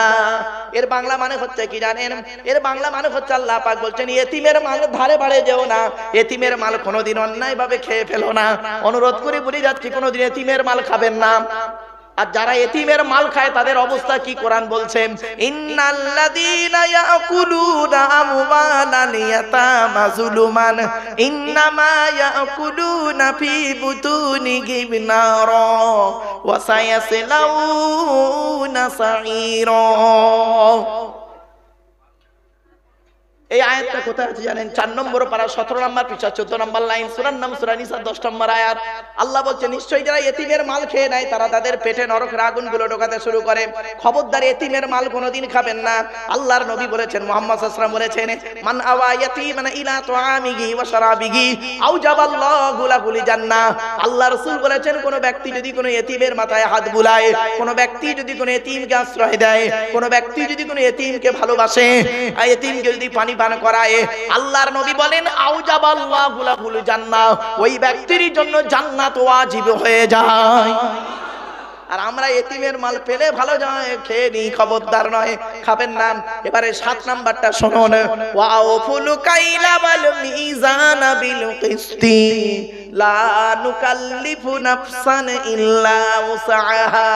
এর বাংলা মানে হচ্ছে কি জানেন? এর বাংলা মানে হচ্ছে আল্লাহ পাক বলছেন এতিমের মাল ধারে বাড়ে যেও না, এতিমের মাল কোনোদিন অন্যায় ভাবে খেয়ে ফেলো না। অনুরোধ করে বলে যাচ্ছি, কোনোদিন এতিমের মাল খাবেন না। আর যারা এতিমের মাল খায় তাদের অবস্থা কি কোরআন বলছে, ইন্নাল্লাযীনা ইয়াকুলুনা আমওয়ালাল ইয়াতামা যুলুমান ইন্নামা ইয়াকুলুনা ফি বুতুনিহিম নারা ওয়া সায়াসলাউনা সাঈরা। এই আয়াতটা কোথায় আছে জানেন? 4 নম্বর পারা 17 নম্বর পৃষ্ঠা 14 নম্বর লাইন, সূরার নাম সূরা নিসা 10 নম্বর আয়াত। আল্লাহ বলছে নিশ্চয়ই যারা এতিমের মাল খেয়ে নেয় তারা তাদের পেটে নরকের আগুনগুলো ঢোকাতে শুরু করে। খবরদার এতিমের মাল কোনোদিন খাবেন না। আল্লাহর নবী বলেছেন, মুহাম্মদ সাল্লাল্লাহু আলাইহি ওয়াসাল্লাম বলেছেন, মান আওয়া ইয়াতীমান ইলা তুআমিহি ওয়া শারাবিহি আওজাবাল্লাহু লাহুল জান্নাহ। আল্লাহ রাসূল বলেছেন, কোন ব্যক্তি যদি কোন এতিমের মাথায় হাত বুলায়, কোন ব্যক্তি যদি কোন এতিমকে আশ্রয় দেয়, কোন ব্যক্তি যদি কোন এতিমকে ভালোবাসে, আর এতিমকে যদি পানি পান করায়, আল্লাহর নবী বলেন আওজাবাল্লাহু লাহুল জান্নাহ, ওই ব্যক্তির জন্য জান্নাত ওয়াজিব হয়ে যায়। আর আমরা এতিমের মাল পেলে ভালো যায় খেয়ে নি, খবরদার নয়, খাবেন না। এবারে 7 নাম্বারটা শুনুন, ওয়াউফুল কাইলা ওয়াল মিজানা বিল কিসতি লা নুকাল্লিফু নাফসান ইল্লা উসআহা।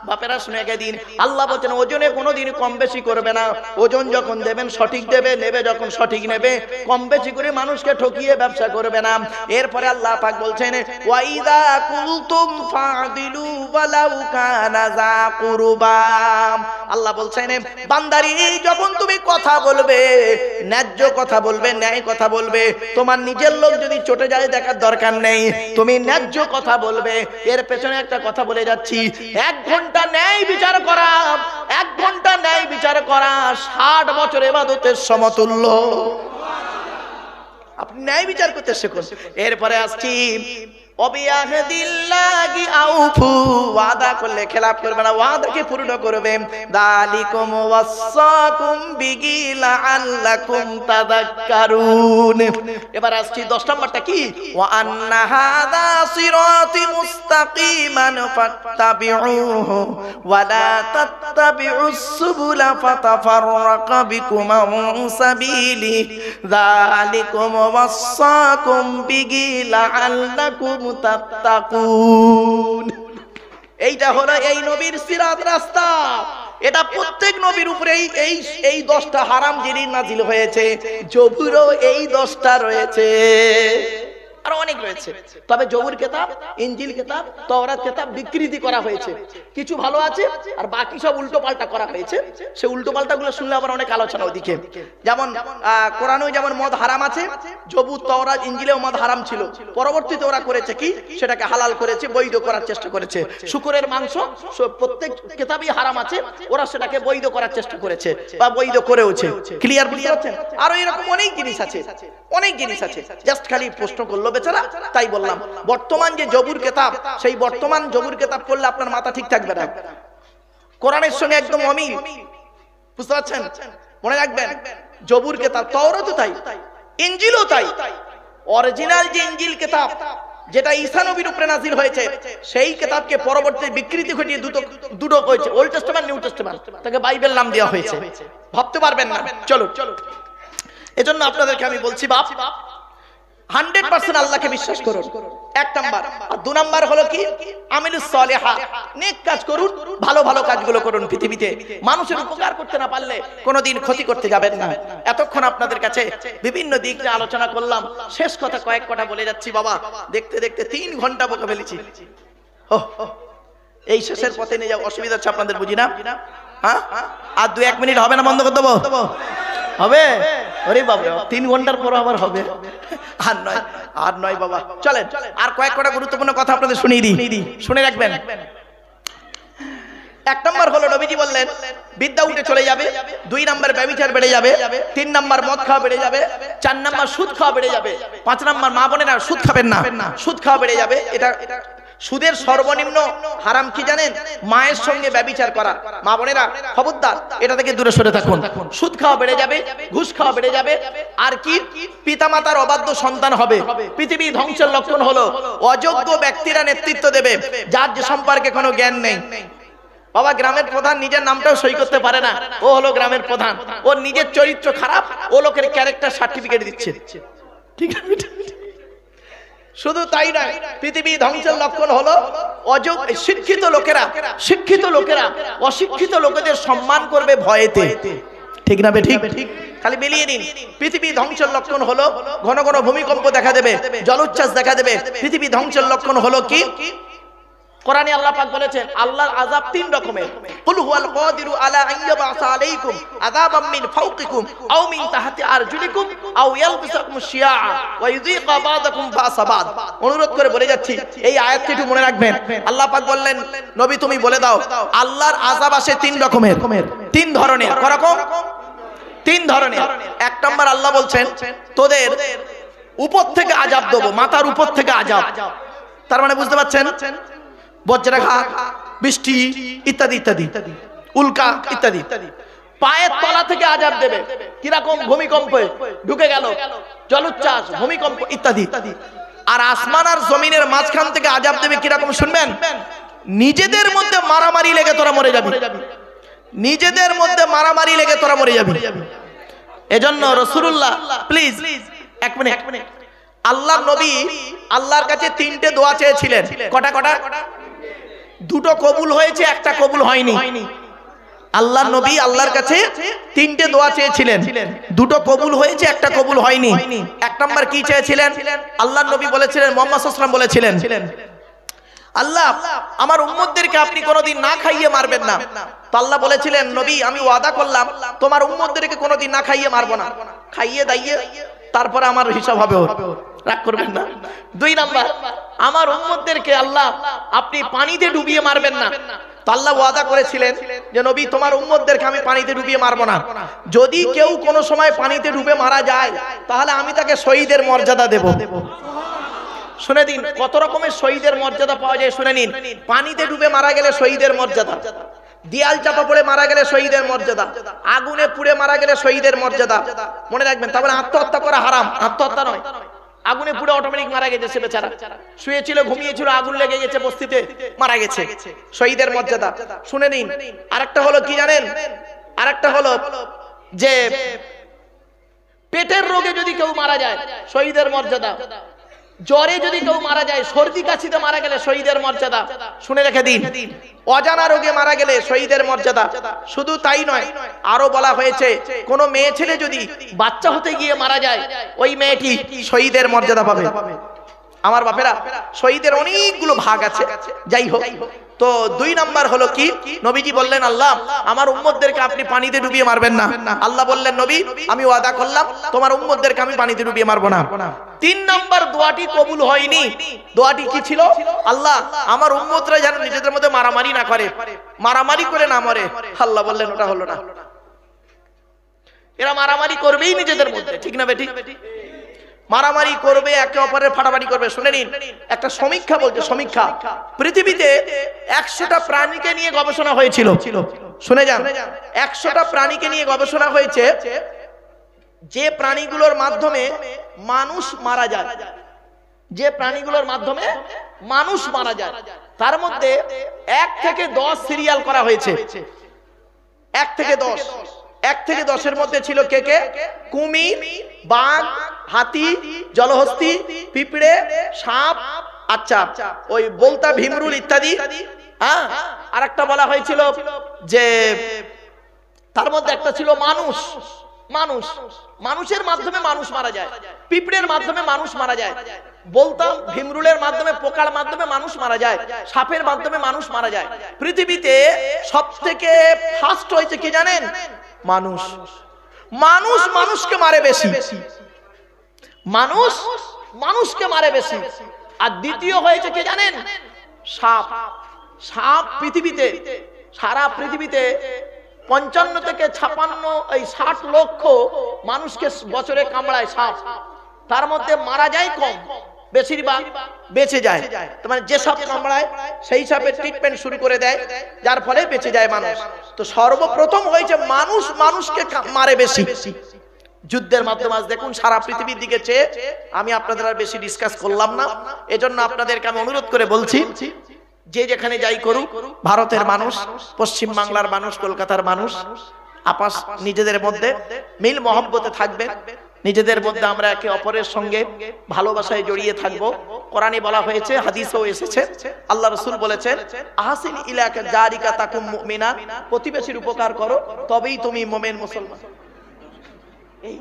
বাপেরা শুনে গেদিন, আল্লাহ বলেন ওজনে কোনোদিন কম বেশি করবে না। ওজন যখন দেবেন সঠিক দেবে, নেবে যখন সঠিক নেবে, কম বেশি করে মানুষকে ঠকিয়ে ব্যবসা করবে না। এরপরে আল্লাহ পাক বলছেন, ওয়াইদা কুলতুম ফাদিলু ওয়ালাউ কানা যা কুরবা। আল্লাহ বলছেন, বান্দারি যখন তুমি কথা বলবে, ন্যায্য কথা বলবে, ন্যায় কথা বলবে, তোমার নিজের লোক যদি চটে যায় দেখার দরকার নেই, তুমি ন্যায্য কথা বলবে। এর পেছনে একটা কথা বলে যাচ্ছি, 1 ঘন্টা ন্যায় বিচার করা, 1 ঘন্টা ন্যায় বিচার করা 60 বছর ইবাদতের সমতুল্য। আপনি ন্যায় বিচার করতে শিখুন। এরপরে আসছি অবিয়াহদিল্লাহি আউফু, ওয়াদা করলে খেলাফ করবে না, ওয়াদাকে পূর্ণ করবে। যালিকুম ওয়াসাকুম বিহি লাআল্লাকুম তাযাক্কারুন। এবার আসছি 10 নম্বরটা কি, ওয়া আন্না হাযা সিরাতি মুস্তাকিমান ফাত্তাবিউহু ওয়া লা তাত্তাবিউস সুবুলা ফাতাফাররাকা বিকুম আন সাবিলি যালিকুম ওয়াসাকুম বিহি লাআল্লাকুম তাত্তাকুন। এইটা হলো এই নবীর সিরাত রাস্তা। এটা প্রত্যেক নবীর উপরে এই 10টা হারাম জিনিস নাজিল হয়েছে। জবুরও এই 10টা রয়েছে, আর অনেক রয়েছে। তবে জবুর কিতাব, ইনজিল কিতাব, তাওরাত কিতাব বিকৃতি করা হয়েছে। কিছু ভালো আছে আর বাকি সব উল্টো পাল্টা করা হয়েছে। সেই উল্টো পাল্টাগুলো শুনলে আবার অনেক আলোচনা ওদিকে। যেমন কোরআনেও যেমন মদ হারাম আছে, জবুর, তাওরাত, ইনজিলেও মদ হারাম ছিল। পরবর্তীতে ওরা করেছে কি, সেটাকে হালাল করেছে, বৈধ করার চেষ্টা করেছে। শুকরের মাংস প্রত্যেক কিতাবেই হারাম আছে, ওরা সেটাকে বৈধ করার চেষ্টা করেছে বা বৈধ করেওছে। ক্লিয়ার বুঝতে পারছেন? আরো এরকম অনেক জিনিস আছে, অনেক জিনিস আছে। জাস্ট খালি প্রশ্ন করলো বেচারা, তাই বললাম। বর্তমান যে জবুর কিতাব, সেই বর্তমান জবুর কিতাব পড়লে আপনার মাথা ঠিক থাকবে না, কোরআনের সঙ্গে একদম অমিল। বুঝতে পারছেন? মনে রাখবেন, জবুর কিতাব, তাওরাতও তাই, ইনজিলও তাই। অরিজিনাল যে ইনজিল কিতাব, যেটা ঈসা নবীর উপরে নাজিল হয়েছে, সেই কিতাবকে পরবর্তীতে বিকৃতি ঘটিয়ে দুটো হয়েছে, ওল্ড টেস্টামেন্ট, নিউ টেস্টামেন্ট, তাকে বাইবেল নাম দেওয়া হয়েছে। ভাবতে পারবেন না। চলো, এজন্য আপনাদেরকে আমি বলছি, বাপ 100% আল্লাহকে বিশ্বাস করুন, 1 নাম্বার। আর 2 নাম্বার হলো কি, আমিলুস সালিহা, নেক কাজ করুন, ভালো ভালো কাজগুলো করুন। পৃথিবীতে মানুষের উপকার করতে না পারলে কোনোদিন ক্ষতি করতে যাবেন না। এতক্ষণ আপনাদের কাছে বিভিন্ন দিক নিয়ে আলোচনা করলাম। শেষ কথা কয়েক কথা বলে যাচ্ছি বাবা, দেখতে দেখতে 3 ঘন্টা বকে ফেলেছি। এই শেষের পথে নিয়ে যাও, অসুবিধা হচ্ছে আপনাদের, বুঝি না? হ্যাঁ, আর 2-1 মিনিট হবে না, বন্ধ করে দেবো? হবে? ওরে বাবা, 3 ঘন্টার পর আবার হবে? আর নয় বাবা, চলেন আর কয়েক কটা গুরুত্বপূর্ণ কথা আপনাদের শুনিয়ে দিই, শুনে রাখবেন। 1 নম্বর হলো, নবীজি বললেন বিদ্যা উঠে চলে যাবে। 2 নম্বর ব্যভিচার বেড়ে যাবে। 3 নম্বর মদ খাওয়া বেড়ে যাবে। 4 নম্বর সুদ খাওয়া বেড়ে যাবে। 5 নম্বর, মা বোনেরা সুদ খাবেন না, সুদ খাওয়া বেড়ে যাবে। এটা সুদের সর্বনিম্ন হারাম কি জানেন? মায়ের সঙ্গে ব্যভিচার করা। মা বোনেরা খবরদার, এটা থেকে দূরে সরে থাকুন। সুদ খাওয়া বেড়ে যাবে, ঘুষ খাওয়া বেড়ে যাবে। আর কি, পিতামাতার অবাধ্য সন্তান হবে। পৃথিবী ধ্বংসের লক্ষণ হলো অযোগ্য ব্যক্তিরা নেতৃত্ব দেবে, যার যে সম্পর্কে কোনো জ্ঞান নেই। বাবা, গ্রামের প্রধান নিজের নামটাও সই করতে পারে না, ও হলো গ্রামের প্রধান। ওর নিজের চরিত্র খারাপ, ও লোকের ক্যারেক্টার সার্টিফিকেট দিচ্ছে। ঠিক আছে? শুধু তাই নয়, পৃথিবী ধ্বংসের লক্ষণ হলো শিক্ষিত লোকেরা অশিক্ষিত লোকেদের সম্মান করবে ভয়েতে। ঠিক না? ঠিক। খালি মিলিয়ে নিন। পৃথিবী ধ্বংসের লক্ষণ হলো ঘন ঘন ভূমিকম্প দেখা দেবে, জলোচ্ছ্বাস দেখা দেবে। পৃথিবী ধ্বংসের লক্ষণ হলো কি? কোরআনে আল্লাহ পাক বলেছেন আল্লাহর আযাব 3 রকমের। কুল হুয়াল কাদিরু আলা আইয়াবাসা আলাইকুম আযাবাম মিন ফাওকিকুম আও মিন তাহতি আরজুলিকুম আও ইয়ালবিসাকুম শিয়া ওয়া ইযিকা বাদাকুম বাসাবাদ। অনুরোধ করে বলে যাচ্ছি, এই আয়াতটি একটু মনে রাখবেন। আল্লাহ পাক বললেন, নবী তুমি বলে দাও, আল্লাহর আযাব আসে 3 রকমের, 3 ধরনের। কোন রকম? 3 ধরনের। 1 নম্বর, আল্লাহ বলছেন তোদের উপর থেকে আযাব দেব, মাথার উপর থেকে আযাব। তার মানে বুঝতে পারছেন, বজ্রাঘাত, বৃষ্টি ইত্যাদি ইত্যাদি, উল্কা ইত্যাদি। পায়ের তলা থেকে আযাব দেবে, কিরকম? ভূমিকম্পে ঢুকে গেল, জলোচ্ছ্বাস, ভূমিকম্প ইত্যাদি। আর আসমান আর জমিনের মাঝখান থেকে আযাব দেবে, কিরকম শুনবেন? নিজেদের মধ্যে মারামারি লেগে তোরা মরে যাবি, নিজেদের মধ্যে মারামারি লেগে তোরা মরে যাবি। এজন্য রাসূলুল্লাহ, প্লিজ 1 মিনিট, আল্লাহর নবী আল্লাহর কাছে 3টে দোয়া চেয়েছিলেন। কটা? 2টো কবুল হয়েছে, 1টা কবুল হয়নি। আল্লাহর নবী আল্লাহর কাছে 3টে দোয়া চেয়েছিলেন, 2টো কবুল হয়েছে, 1টা কবুল হয়নি। 1 নম্বর কি চেয়েছিলেন? আল্লাহর নবী বলেছিলেন, মুহাম্মদ সাল্লাল্লাহু আলাইহি ওয়াসাল্লাম বলেছিলেন, আল্লাহ আমার উম্মতদেরকে আপনি কোনোদিন না খাইয়ে মারবেন না। তো আল্লাহ বলেছিলেন, নবী আমি ওয়াদা করলাম তোমার উম্মতদেরকে কোনোদিন না খাইয়ে মারবো না, খাইয়ে দাইয়ে তারপরে আমার হিসাব হবে, রাগ করবেন না। 2 নাম্বার, আমার উম্মতদেরকে আল্লাহ আপনি পানিতে ডুবিয়ে মারবেন না। তো আল্লাহ ওয়াদা করেছিলেন যে নবী তোমার উম্মতদেরকে আমি পানিতে ডুবিয়ে মারবো না। যদি কেউ কোনো সময় পানিতে ডুবে মারা যায়, তাহলে আমি তাকে শহীদের মর্যাদা দেব। শুনে দিন কত রকমের শহীদের মর্যাদা পাওয়া যায় শুনে নিন। পানিতে ডুবে মারা গেলে শহীদের মর্যাদা, দিয়াল চাপা পড়ে মারা গেলে শহীদের মর্যাদা, আগুনে পুড়ে মারা গেলে শহীদের মর্যাদা। মনে রাখবেন, তারপরে আত্মহত্যা করা হারাম, আত্মহত্যা নয়। আগুনে পুড়ে অটোমেটিক মারা গেছে সে বেচারা, শুয়েছিল ঘুমিয়েছিল আগুন লেগে গেছে বস্তিতে মারা গেছে, শহীদের মর্যাদা। শুনে নিন আরেকটা হলো কি জানেন, আরেকটা হলো যে পেটের রোগে যদি কেউ মারা যায় শহীদের মর্যাদা, জ্বরে যদি কেউ মারা যায়, সর্দি কাশিতে মারা গেলে শহীদের মর্যাদা। শুনে রেখে দিন, অজানা রোগে মারা গেলে শহীদের মর্যাদা। শুধু তাই নয়, আরো বলা হয়েছে কোন মেয়ে ছেলে যদি বাচ্চা হতে গিয়ে মারা যায়, ওই মেয়েটি শহীদের মর্যাদা পাবে। আমার বাপেরা, শহীদের অনেকগুলো ভাগ আছে, যাই হোক। তো 2 নাম্বার হলো কি, নবীজি বললেন আল্লাহ আমার উম্মতদেরকে আপনি পানিতে ডুবিয়ে মারবেন না। আল্লাহ বললেন নবী আমি ওয়াদা করলাম তোমার উম্মতদেরকে আমি পানিতে ডুবিয়ে মারবো না। 3 নাম্বার দোয়াটি কবুল হয়নি। দোয়াটি কি ছিল? আল্লাহ আমার উম্মতরা যেন নিজেদের মধ্যে মারামারি না করে, মারামারি করে না মরে। আল্লাহ বললেন ওটা হলো না, এরা মারামারি করবেই নিজেদের মধ্যে, ঠিক না বেটি? মারামারি করবে, একে অপরের ফাটাফাটি করবে। শুনে নিন একটা সমীক্ষা বলছে, সমীক্ষা পৃথিবীতে 100টা প্রাণীকে নিয়ে গবেষণা হয়েছিল। শুনে যান, 100টা প্রাণীকে নিয়ে গবেষণা হয়েছে, যে প্রাণীগুলোর মাধ্যমে মানুষ মারা যায়, যে প্রাণীগুলোর মাধ্যমে মানুষ মারা যায়, তার মধ্যে 1 থেকে 10 সিরিয়াল করা হয়েছে। 1 থেকে 10, 1 থেকে 10-এর মধ্যে ছিল কে কে? কুমির, বাঘ, হাতি, জলহস্তি, পিঁপড়ে, সাপ, আচ্ছা ওই বলতা ভীমরুল ইত্যাদি। হ্যাঁ, আরেকটা বলা হয়েছিল যে তার মধ্যে একটা ছিল মানুষ। মানুষ, মানুষের মাধ্যমে মানুষ মারা যায়, পিঁপড়ের মাধ্যমে মানুষ মারা যায়, বলতাম ভীমরুলের মাধ্যমে, পোকার মাধ্যমে মানুষ মারা যায়, সাপের মাধ্যমে মানুষ মারা যায়। পৃথিবীতে সবথেকে ফার্স্ট হয়েছে কি জানেন? মানুষ। মানুষ মানুষকে মারে বেশি, মানুষ মানুষকে মারে বেশি। আর দ্বিতীয় হয়েছে কে জানেন? সাপ। সাপ পৃথিবীতে, সারা পৃথিবীতে 55 থেকে 56 এই 60 লক্ষ মানুষকে বছরে কামড়ায় সাপ, তার মধ্যে মারা যায় কম, বেশিরভাগ বেঁচে যায়। তার মানে যে সাপ কামড়ায় সেই সাপের ট্রিটমেন্ট শুরু করে দেয়, যার ফলে বেঁচে যায় মানুষ। তো সর্বপ্রথম হয়েছে মানুষ মানুষকে মারে বেশি যুদ্ধের মাধ্যমে। আজ দেখুন সারা পৃথিবীর দিকে চেয়ে, আমি আপনাদের আর বেশি ডিসকাস করলাম না, এজন্য আপনাদেরকে আমি অনুরোধ করে বলছি, যে যেখানে যাই করুক, ভারতের মানুষ, পশ্চিম বাংলার মানুষ, কলকাতার মানুষ, আপস নিজেদের মধ্যে মিল মহব্বতে থাকবে, নিজেদের মধ্যে আমরা একে অপরের সঙ্গে ভালোবাসায় জড়িয়ে থাকব। কোরআনে বলা হয়েছে, হাদিসেও এসেছে, আল্লাহ রাসূল বলেছেন আহসিন ইলাকা জারিকা তাকুম মুমিনা, প্রতিবেশীর উপকার করো তবেই তুমি মুমিন মুসলমান। এই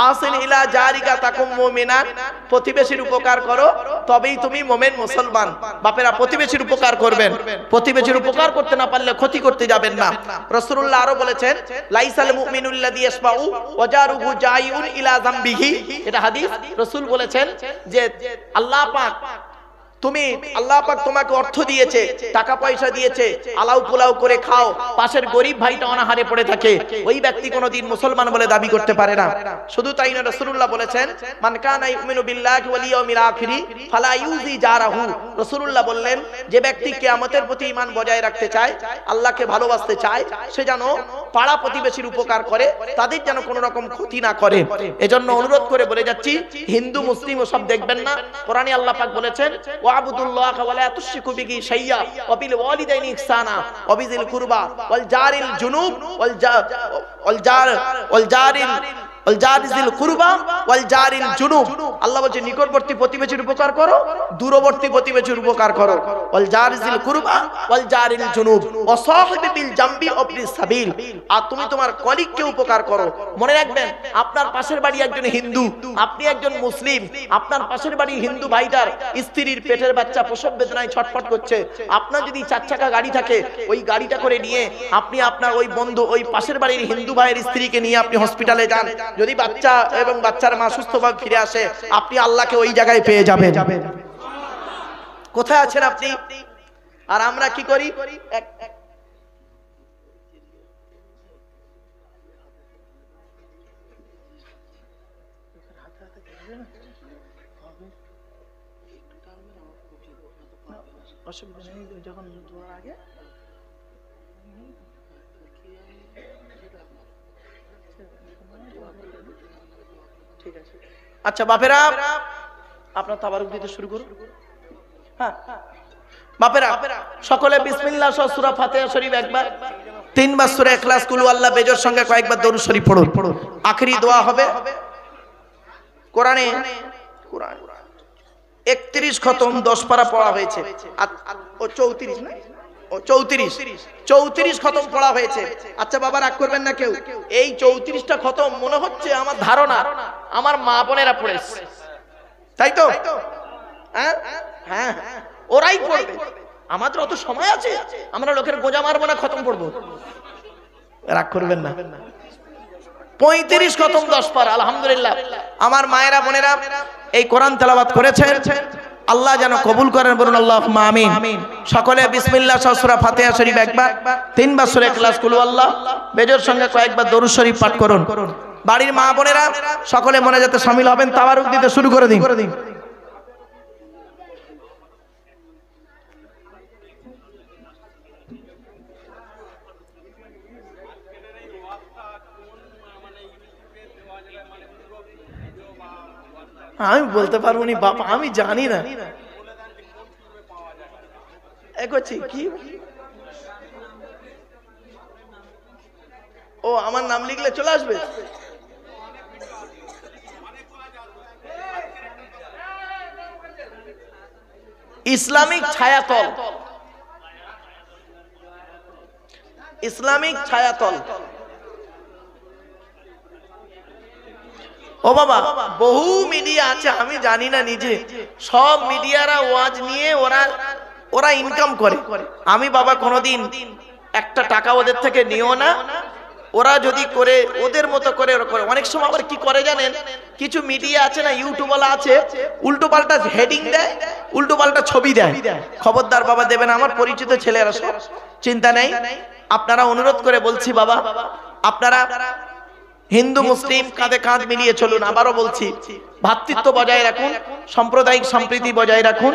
আহসিন ইলা জারিকা তাকুম মুমিনা, প্রতিবেশীর উপকার করো তবেই তুমি মুমিন মুসলমান। বাপেরা প্রতিবেশীর উপকার করবেন, প্রতিবেশীর উপকার করতে না পারলে ক্ষতি করতে যাবেন না। রাসূলুল্লাহ আরো বলেছেন লাইসাল মুমিনুল্লাযী ইয়াসবাউ ওয়া জারুহু জাইউন ইলা যামবিহি, এটা হাদিস। রাসূল বলেছেন যে আল্লাহ পাক, তুমি আল্লাহ পাক তোমাকে অর্থ দিয়েছে, টাকা পয়সা দিয়েছে, আলাউ পোলাও করে খাও, পাশের গরিব ভাইটা অনাহারে পড়ে থাকে, ওই ব্যক্তি কোনোদিন মুসলমান বলে দাবি করতে পারে না। শুধু তাই না, রাসূলুল্লাহ বলেছেন মান কানা ইউমিনু বিল্লাহি ওয়াল ইয়াউমিল আখিরি ফালা ইউজি জারাহু। রাসূলুল্লাহ বললেন যে ব্যক্তি কিয়ামতের প্রতি ঈমান বজায় রাখতে চায়, আল্লাহকে ভালোবাসতে চায়, সে যেন পাড়া প্রতিবেশীর উপকার করে, তাদের যেন কোনো রকম ক্ষতি না করে। এজন্য অনুরোধ করে বলে যাচ্ছি, হিন্দু মুসলিম ওসব দেখবেন না। কোরআনে আল্লাহ পাক বলেছেন ওয়াবুদুল্লাহ ওয়া লা তুশরিকু বিহি শাইয়্যা ওয়া বিল ওয়ালিদাইনি ইহসানা ওয়া বিযিল কুরবা ওয়াল জারিল জুনুব ওয়াল জারিল কুরবা ওয়াল জারিল জুনুব। আল্লাহ বলছে নিকটবর্তী প্রতিবেশীর উপকার করো, দূরবর্তী প্রতিবেশীর উপকার করো। ওয়াল জারিল কুরবা ওয়াল জারিল জুনুব ওয়া সাহিবি বিল জামবি ওয়াবনিস সাবিল, আর তুমি তোমার কলিগকে উপকার করো। মনে রাখবেন, আপনার পাশের বাড়ি একজন হিন্দু, আপনি একজন মুসলিম, আপনার পাশের বাড়ি হিন্দু ভাইটার স্ত্রীর পেটের বাচ্চা প্রসব বেদনায় ছটফট করছে, আপনার যদি 4 চাকা গাড়ি থাকে, ওই গাড়িটা করে নিয়ে আপনি আপনার ওই বন্ধু, ওই পাশের বাড়ির হিন্দু ভাইয়ের স্ত্রীকে নিয়ে আপনি হসপিটালে যান, যদি বাচ্চা এবং বাচ্চার মা সুস্থভাবে ফিরে আসে, আপনি আল্লাহকে ওই জায়গায় পেয়ে যাবেন। কোথায় আছেন আপনি? আর আমরা কি করি? অসুবিধা নেই, যখন দোয়ার আগে ঠিক আছে। আচ্ছা বাপেরা, আপনার তাবারুক দিতে শুরু করুন। হ্যাঁ বাপেরা, সকলে বিসমিল্লাহ সহ সূরা ফাতিহা শরীফ একবার, 3 বার সূরা ইখলাস, কুল আল্লাহ বেজর সঙ্গে কয়েকবার দরুদ শরীফ পড়ুন। আখেরি দোয়া হবে। কোরআনে 31 খতম 10 পারা পড়া হয়েছে। ও 34 না, ও 34 খতম পড়া হয়েছে। আচ্ছা বাবা রাগ করবেন না কেউ, এই 34টা খতম মনে হচ্ছে আমার ধারণা আমার মা বোনেরা পড়েছে, তাই তো? হ্যাঁ হ্যাঁ, ওরাই পড়বে। আমাদের অত সময় আছে? আমরা লোকের গোজা মারবো না, খতম পড়বো। রাগ করবেন না। 35 খতম 10 পারা, আলহামদুলিল্লাহ। আমার মায়েরা বোনেরা এই কোরআন তেলাওয়াত করেছেন, আল্লাহ যেন কবুল করেন, বলুন আল্লাহুম্মা আমিন। সকলে বিসমিল্লাহ সহ সূরা ফাতিহা শরীফ একবার, 3 বার সূরা ইখলাস, কুল আল্লাহ বেজর সঙ্গে কয়েকবার দরুদ শরীফ পাঠ করুন। বাড়ির মা বোনেরা সকলে মোনাজাতে শামিল হবেন। তাবারুক দিতে শুরু করে দিন। আমি বলতে পারবো নি বাবা, আমি জানি না। কি ও আমার নাম লিখলে চলে আসবে? Islamic ছায়াতল, Islamic ছায়াতল। ও বাবা, বহু মিডিয়া আছে, আমি জানি না নিজে। সব মিডিয়ারা ওয়াজ নিয়ে ওরা ইনকাম করে। আমি বাবা কোনোদিন একটা টাকা ওদের থেকে নিও না। ওরা যদি করে ওদের মতো করে ওরা করে। অনেক সময় আবার কি করে জানেন, কিছু মিডিয়া আছে না, ইউটিউবওয়ালা আছে, উল্টো পাল্টা হেডিং দেয়, উল্টো পাল্টা ছবি দেয়। খবরদার বাবা দেবেন, আমার পরিচিত ছেলেরা সব, চিন্তা নেই। আপনারা অনুরোধ করে বলছি বাবা, আপনারা হিন্দু মুসলিম কাঁধে কাঁধ মিলিয়ে চলুন। আবারও বলছি, ভ্রাতৃত্ব বজায় রাখুন, সাম্প্রদায়িক সম্প্রীতি বজায় রাখুন,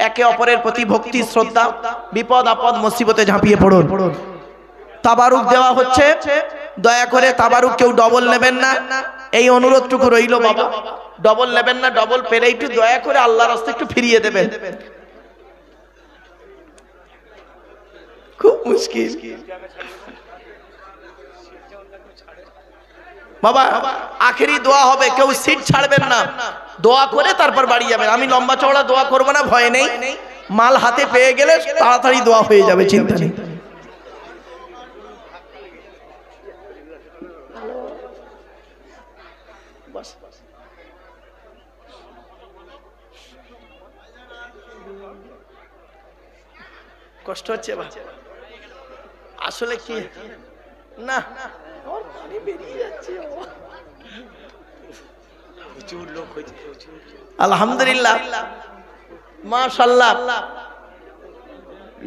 একে অপরের প্রতি ভক্তি শ্রদ্ধা, বিপদ আপদ মুসিবতে ঝাঁপিয়ে পড়ুন। তাবারুক দেওয়া হচ্ছে, দয়া করে তাবারুক কেউ ডবল নেবেন না, এই অনুরোধটুকু রইল বাবা। ডবল নেবেন না, ডবল পেরে একটু দয়া করে আল্লাহর রাস্তায় একটু ফিরিয়ে দেবেন। খুব মুশকিল বাবা। আখেরি দোয়া হবে, কেউ সিট ছাড়বেন না, দোয়া করে তারপর বাড়ি যাবেন। আমি লম্বা চওড়া দোয়া করবো না, ভয় নেই। মাল হাতে পেয়ে গেলে তাড়াতাড়ি দোয়া হয়ে যাবে, চিন্তা নেই। কষ্ট হচ্ছে বা আসলে কি না, পানি বেরিয়ে যাচ্ছে। আলহামদুলিল্লাহ, মাশাআল্লাহ।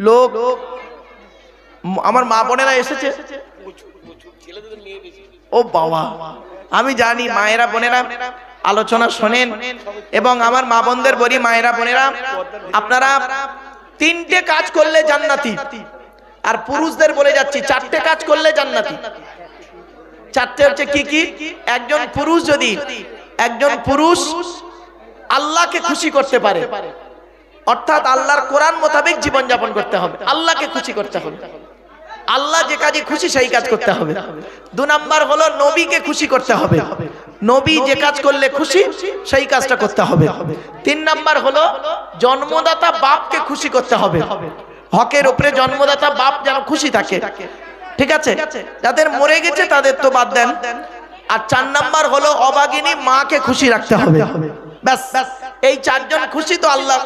লোক আমার মা বোনেরা এসেছে। ও বাবা, আমি জানি মায়েরা বোনেরা আলোচনা শোনেন, এবং আমার মা বোনদের বলি, মায়েরা বোনেরা আপনারা 3টে কাজ করলে জান্নাতি। আর পুরুষদের বলে যাচ্ছি 4টে কাজ করলে জান্নাতি। 4টে হচ্ছে কি কি? একজন পুরুষ আল্লাহকে খুশি করতে পারে, অর্থাৎ আল্লাহর কোরআন মোতাবেক জীবন যাপন করতে হবে, আল্লাহকে খুশি করতে হবে। আল্লাহ যে কাজে খুশি সেই কাজ করতে হবে। 2 নাম্বার হলো নবীকে খুশি করতে হবে, নবী যে কাজ করলে খুশি সেই কাজটা করতে হবে। 3 নাম্বার হলো জন্মদাতা বাপকে খুশি করতে হবে, হকের উপরে জন্মদাতা বাপ যেন খুশি থাকে, ঠিক আছে? যাদের মরে গেছে তাদের তো বাদ দেন। আর 4 নাম্বার হলো অভাগিনী মাকে খুশি রাখতে হবে। ব্যাস, এই 4 জন খুশি তো আল্লাহ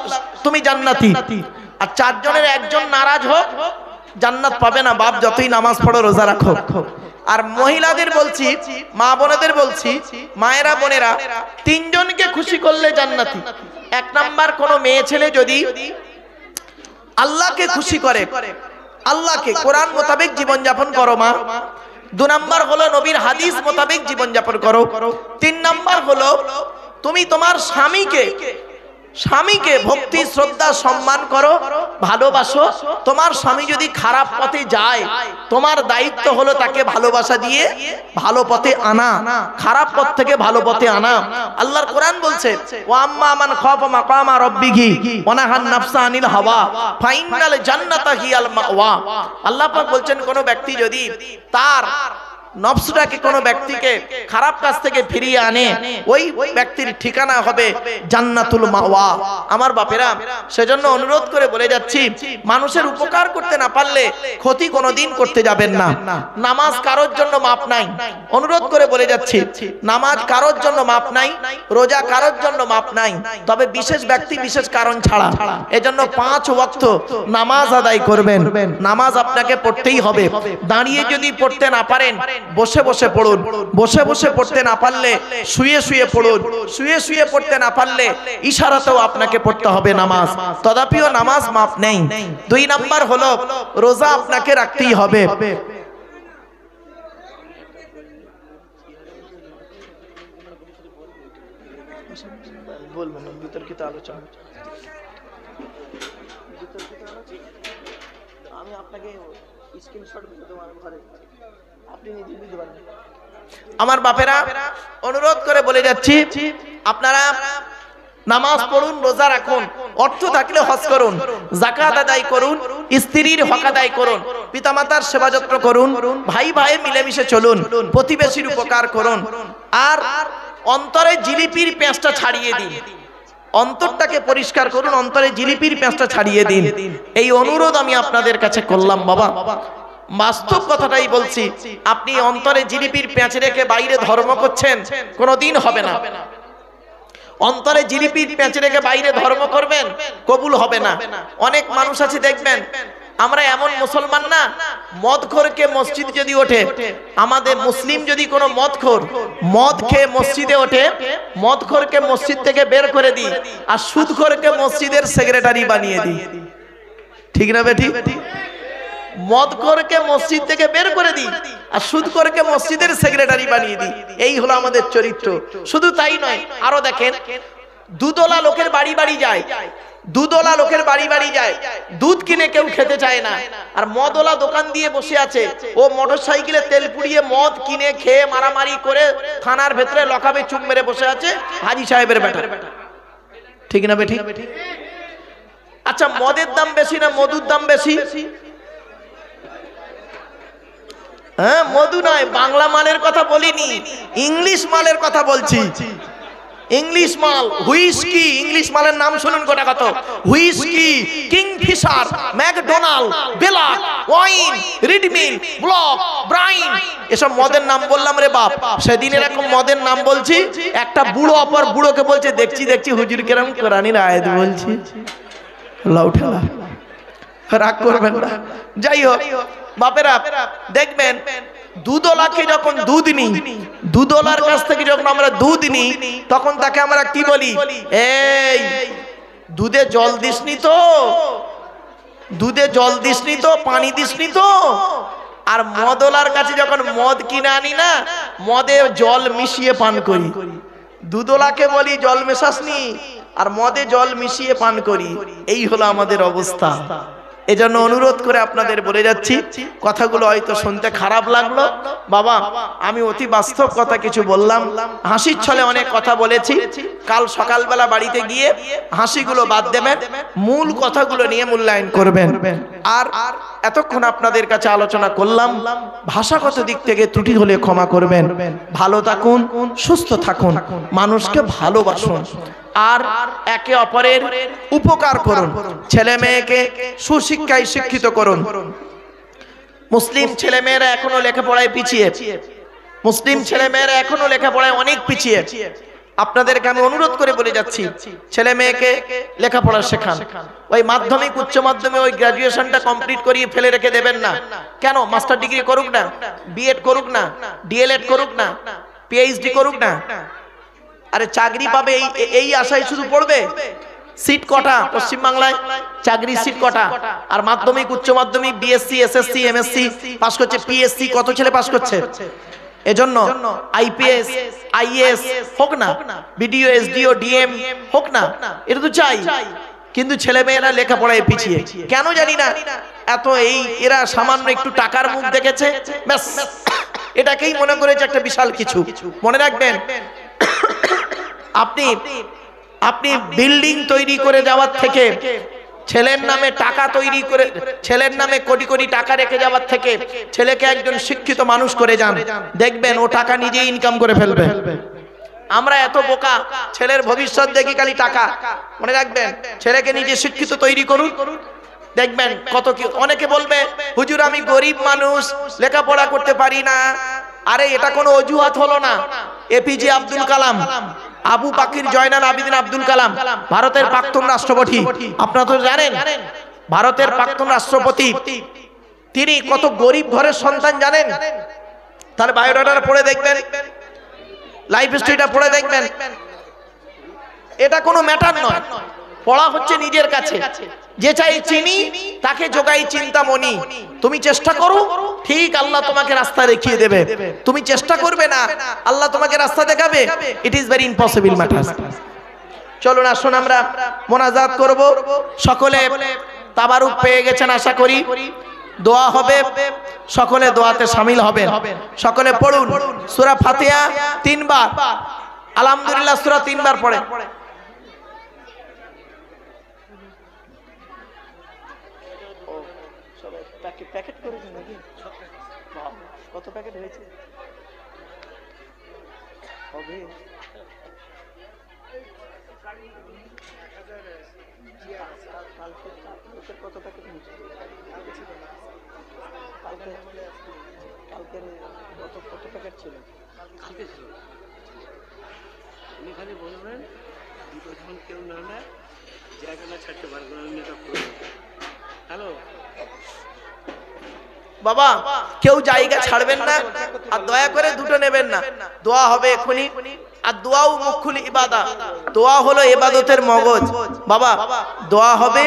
তুমি জান্নাতি। আর 4 জনের একজন নারাজ হোক, জান্নাত পাবে না, বাপ যতই নামাজ পড়ো রোজা রাখো। আর মহিলাদের বলছি, মা বোনেদের বলছি, মায়েরা বোনেরা 3 জনকে খুশি করলে জান্নাতি। 1 নাম্বার, কোন মেয়ে ছেলে যদি আল্লাহকে খুশি করে, আল্লাহকে কোরআন মোতাবেক জীবন যাপন করো মা। 2 নাম্বার হলো নবীর হাদিস মোতাবেক জীবন যাপন করো। 3 নাম্বার হলো তুমি তোমার স্বামীকে ভক্তি শ্রদ্ধা সম্মান করো, ভালোবাসো। তোমার স্বামী যদি খারাপ পথে যায়, তোমার দায়িত্ব হলো তাকে ভালোবাসা দিয়ে ভালো পথে আনা, খারাপ পথ থেকে ভালো পথে আনা। আল্লাহর কোরআন বলছে, ওয়া আম্মা মান খাফা মাকামা রাব্বিহি ওয়া নাহান নাফসা আনিল হাওয়া ফাইনাল জান্নাতা হিয়াল মাওয়া। আল্লাহ পাক বলছেন, কোন ব্যক্তি যদি তার নফসটাকে, কোন ব্যক্তিকে খারাপ কাজ থেকে ফিরিয়ে আনে, ওই ব্যক্তির ঠিকানা হবে জান্নাতুল মাওয়া। আমার বাপেরা, সেজন্য অনুরোধ করে বলে যাচ্ছি, মানুষের উপকার করতে না পারলে ক্ষতি কোনোদিন করতে যাবেন না। নামাজ কারোর জন্য মাপ নাই, অনুরোধ করে বলে যাচ্ছি, নামাজ কারোর জন্য মাপ নাই, রোজা কারোর জন্য মাপ নাই, তবে বিশেষ ব্যক্তি বিশেষ কারণ ছাড়া। এজন্য 5 ওয়াক্ত নামাজ আদায় করবেন। নামাজ আপনাকে পড়তেই হবে। দাঁড়িয়ে যদি পড়তে না পারেন, বসে বসে পড়ুন। বসে বসে পড়তে না পারলে শুয়ে শুয়ে পড়ুন। শুয়ে শুয়ে পড়তে না পারলে ইশারাতেও আপনাকে পড়তে হবে নামাজ, তথাপিও নামাজ মাপ নেই। 2 নাম্বার হলো রোজা আপনাকে রাখতেই হবে। আমি আপনাকে স্ক্রিনশট দিয়ে দেব ঘরে, আমার বাপেরা, অনুরোধ করে বলে যাচ্ছি, আপনারা নামাজ পড়ুন, রোজা রাখুন, অর্থ থাকলে হজ করুন, যাকাত আদায় করুন, স্ত্রীর হক আদায় করুন, পিতামাতার সেবা যত্ন করুন, ভাই ভাই মিলেমিশে চলুন, প্রতিবেশীর উপকার করুন, আর অন্তরে জিলিপির পেঁচটা ছাড়িয়ে দিন। অন্তরটাকে পরিষ্কার করুন, অন্তরে জিলিপির পেঁচটা ছাড়িয়ে দিন। এই অনুরোধ আমি আপনাদের কাছে করলাম। বাবা, বাস্তব কথাটাই বলছি, আপনি অন্তরে জিলিপির পেঁচ রেখে বাইরে ধর্ম করছেন, কোনোদিন হবে না। অন্তরে জিলিপির পেঁচ রেখে বাইরে ধর্ম করবেন, কবুল হবে না। অনেক মানুষ আছে দেখবেন, আমরা এমন মুসলমান না, মদখোরকে মসজিদ যদি ওঠে, আমাদের মুসলিম যদি কোনো মদ খেয়ে মসজিদে ওঠে, মদখোরকে মসজিদ থেকে বের করে দিই, আর সুদখোরকে মসজিদের সেক্রেটারি বানিয়ে দিই। ঠিক না বেঠি? মদখোরকে মসজিদ থেকে বের করে দিই, আর সুদখোরকে মসজিদের সেক্রেটারি বানিয়ে দিই। এই হলো আমাদের চরিত্র। শুধু তাই নয়, আরো দেখেন, দুধওয়ালা লোকের বাড়ি বাড়ি যায়, দুধওয়ালা লোকের বাড়ি বাড়ি যায়, দুধ কিনে কেউ খেতে চায় না, আর মদওয়ালা দোকান দিয়ে বসে আছে, ও মোটরসাইকেলে তেল পুড়িয়ে মদ কিনে খেয়ে মারামারি করে থানার ভেতরে লকাবে চুপ মেরে বসে আছে হাজি সাহেবের বেটা। ঠিক না বেঠি? আচ্ছা, মদের দাম বেশি না মধুর দাম বেশি? হ্যাঁ, মধু নয়, বাংলা মালের কথা বলিনি, ইংলিশ মালের কথা বলছি। ইংলিশ মাল, হুইস্কি, ইংলিশ মালের নাম শুনুন গোটা কত, হুইস্কি, কিংফিশার, ম্যাকডোনাল্ড, বেলাক, ওয়াইন, রিডমিল, ব্লক, ব্রাইন, এসব মদের নাম বললাম রে বাপ। সেদিন এরকম মদের নাম বলছি, একটা বুড়ো অপর বুড়োকে বলছে, দেখছি দেখছি হুজুর কেরম কোরআনির আয়াত বলছি। লাউ ঠেলা, রাগ করবেন না। যাই হোক বাপেরা, দেখবেন দুধওয়ালাকে যখন দুধ নিই, দুধওয়ালার কাছ থেকে যখন আমরা দুধ নিই, তখন তাকে আমরা কি বলি? এই দুধে জল দিসনি তো, দুধে জল দিসনি তো, পানি দিসনি তো। আর মদওয়ালার কাছে যখন মদ কিনে আনি না, মদে জল মিশিয়ে পান করি। দুধওয়ালাকে বলি জল মেশাসনি, আর মদে জল মিশিয়ে পান করি। এই হলো আমাদের অবস্থা। এজন্য অনুরোধ করে আপনাদের বলে যাচ্ছি, কথাগুলো হয়তো শুনতে খারাপ লাগলো বাবা, আমি অতি বাস্তব কথা কিছু বললাম। হাসির ছলে অনেক কথা বলেছি, কাল সকালবেলা বাড়িতে গিয়ে হাসিগুলো বাদ দেবেন, মূল কথাগুলো নিয়ে মূল্যায়ন করবেন। আর এতক্ষণ আপনাদের কাছে আলোচনা করলাম, ভাষাগত দিক থেকে ত্রুটি হলে ক্ষমা করবেন। ভালো থাকুন, সুস্থ থাকুন, মানুষকে ভালোবাসুন, আর একে অপরের উপকার করুন, ছেলে মেয়েকে সুশিক্ষায় শিক্ষিত করুন। মুসলিম ছেলে মেয়েরা এখনো লেখাপড়ায় পিছিয়ে, মুসলিম ছেলে মেয়েরা এখনো লেখাপড়ায় অনেক পিছিয়ে। আপনাদেরকে আমি অনুরোধ করে বলে যাচ্ছি, ছেলে মেয়েকে লেখাপড়া শেখান। ওই মাধ্যমিক উচ্চ মাধ্যমিক ওই গ্রাজুয়েশনটা কমপ্লিট করিয়ে ফেলে রেখে দেবেন না। কেন? মাস্টার ডিগ্রি করুক না, বিএড করুক না, ডিএলএড করুক না, পিএইচডি করুক না, আরে চাকরি পাবে এই আশায় শুধু পড়বে। সিট কটা পশ্চিমবাংলায়? চাকরির সিট কটা? আর মাধ্যমিক উচ্চ মাধ্যমিক বিএসসি এসএসসি এমএসসি পাস করছে, পিএসসি কত ছেলে পাস করছে? এজন্য আইপিএস আইএস হোক না, বিডিও এসডিও ডিএম হোক না, এটা তো চাই, কিন্তু ছেলেমেয়েরা লেখাপড়ায় পিছিয়ে কেন জানি না। এত এরা সামান্য একটু টাকার মুখ দেখেছে, ব্যাস এটাকেই মনে করেছে একটা বিশাল কিছু। মনে রাখবেন, আপনি বিল্ডিং তৈরি করে যাওয়ার থেকে, ছেলের নামে টাকা তৈরি করে, ছেলের নামে কোটি কোটি টাকা রেখে যাওয়ার থেকে ছেলেকে একজন শিক্ষিত মানুষ করে যান, দেখবেন ও টাকা নিজেই ইনকাম করে ফেলবে। আমরা এত বোকা, ছেলের ভবিষ্যৎ দেখি খালি টাকা। মনে রাখবেন, ছেলেকে নিজে শিক্ষিত তৈরি করুন, দেখবেন কত কি। অনেকে বলবে হুজুর আমি গরিব মানুষ, লেখাপড়া করতে পারি না। আরে এটা কোনো অজুহাত হলো না। এপিজে আব্দুল কালাম, আবু বাকির জয়নাল আবেদিন আব্দুল কালাম, ভারতের প্রাক্তন রাষ্ট্রপতি, আপনারা তো জানেন ভারতের প্রাক্তন রাষ্ট্রপতি, তিনি কত গরিব ঘরের সন্তান জানেন? তার বায়োডাটা পড়ে দেখবেন, লাইফ স্টোরিটা পড়ে দেখবেন। এটা কোনো ম্যাটার নয়, পড়া হচ্ছে নিজের কাছে। যে চাই চিনি তাকে যোগাই চিন্তামণি। তুমি চেষ্টা করো, ঠিক আল্লাহ তোমাকে রাস্তা দেখিয়ে দেবে। তুমি চেষ্টা করবে না, আল্লাহ তোমাকে রাস্তা দেখাবে। It is very impossible matter. চলুন আসুন আমরা মোনাজাত করব। সকলে তাবারুক পেয়ে গেছেন আশা করি। দোয়া হবে, সকলে দোয়াতে শামিল হবেন। সকলে পড়ুন সূরা ফাতিহা 3 বার, আলহামদুলিল্লাহ সূরা 3 বার পড়েন। প্যাকেট করেছেন নাকি? কত প্যাকেট হয়েছে? হবে কত প্যাকেট হয়েছে? কালকের কত প্যাকেট ছিল? কালকে ছিল। উনি খালি বলবেন দুটো যখন কেউ না নেয় জায়গা না ছাড়তে পারবে না, মেকআপ করবে। হ্যালো বাবা, কেউ জায়গা ছাড়বেন না, আর দয়া করে দুটো নেবেন না। দোয়া হবে এখনই, আর দোয়াও মুখুল ইবাদত। দোয়া হলো ইবাদতের মগজ। বাবা দোয়া হবে।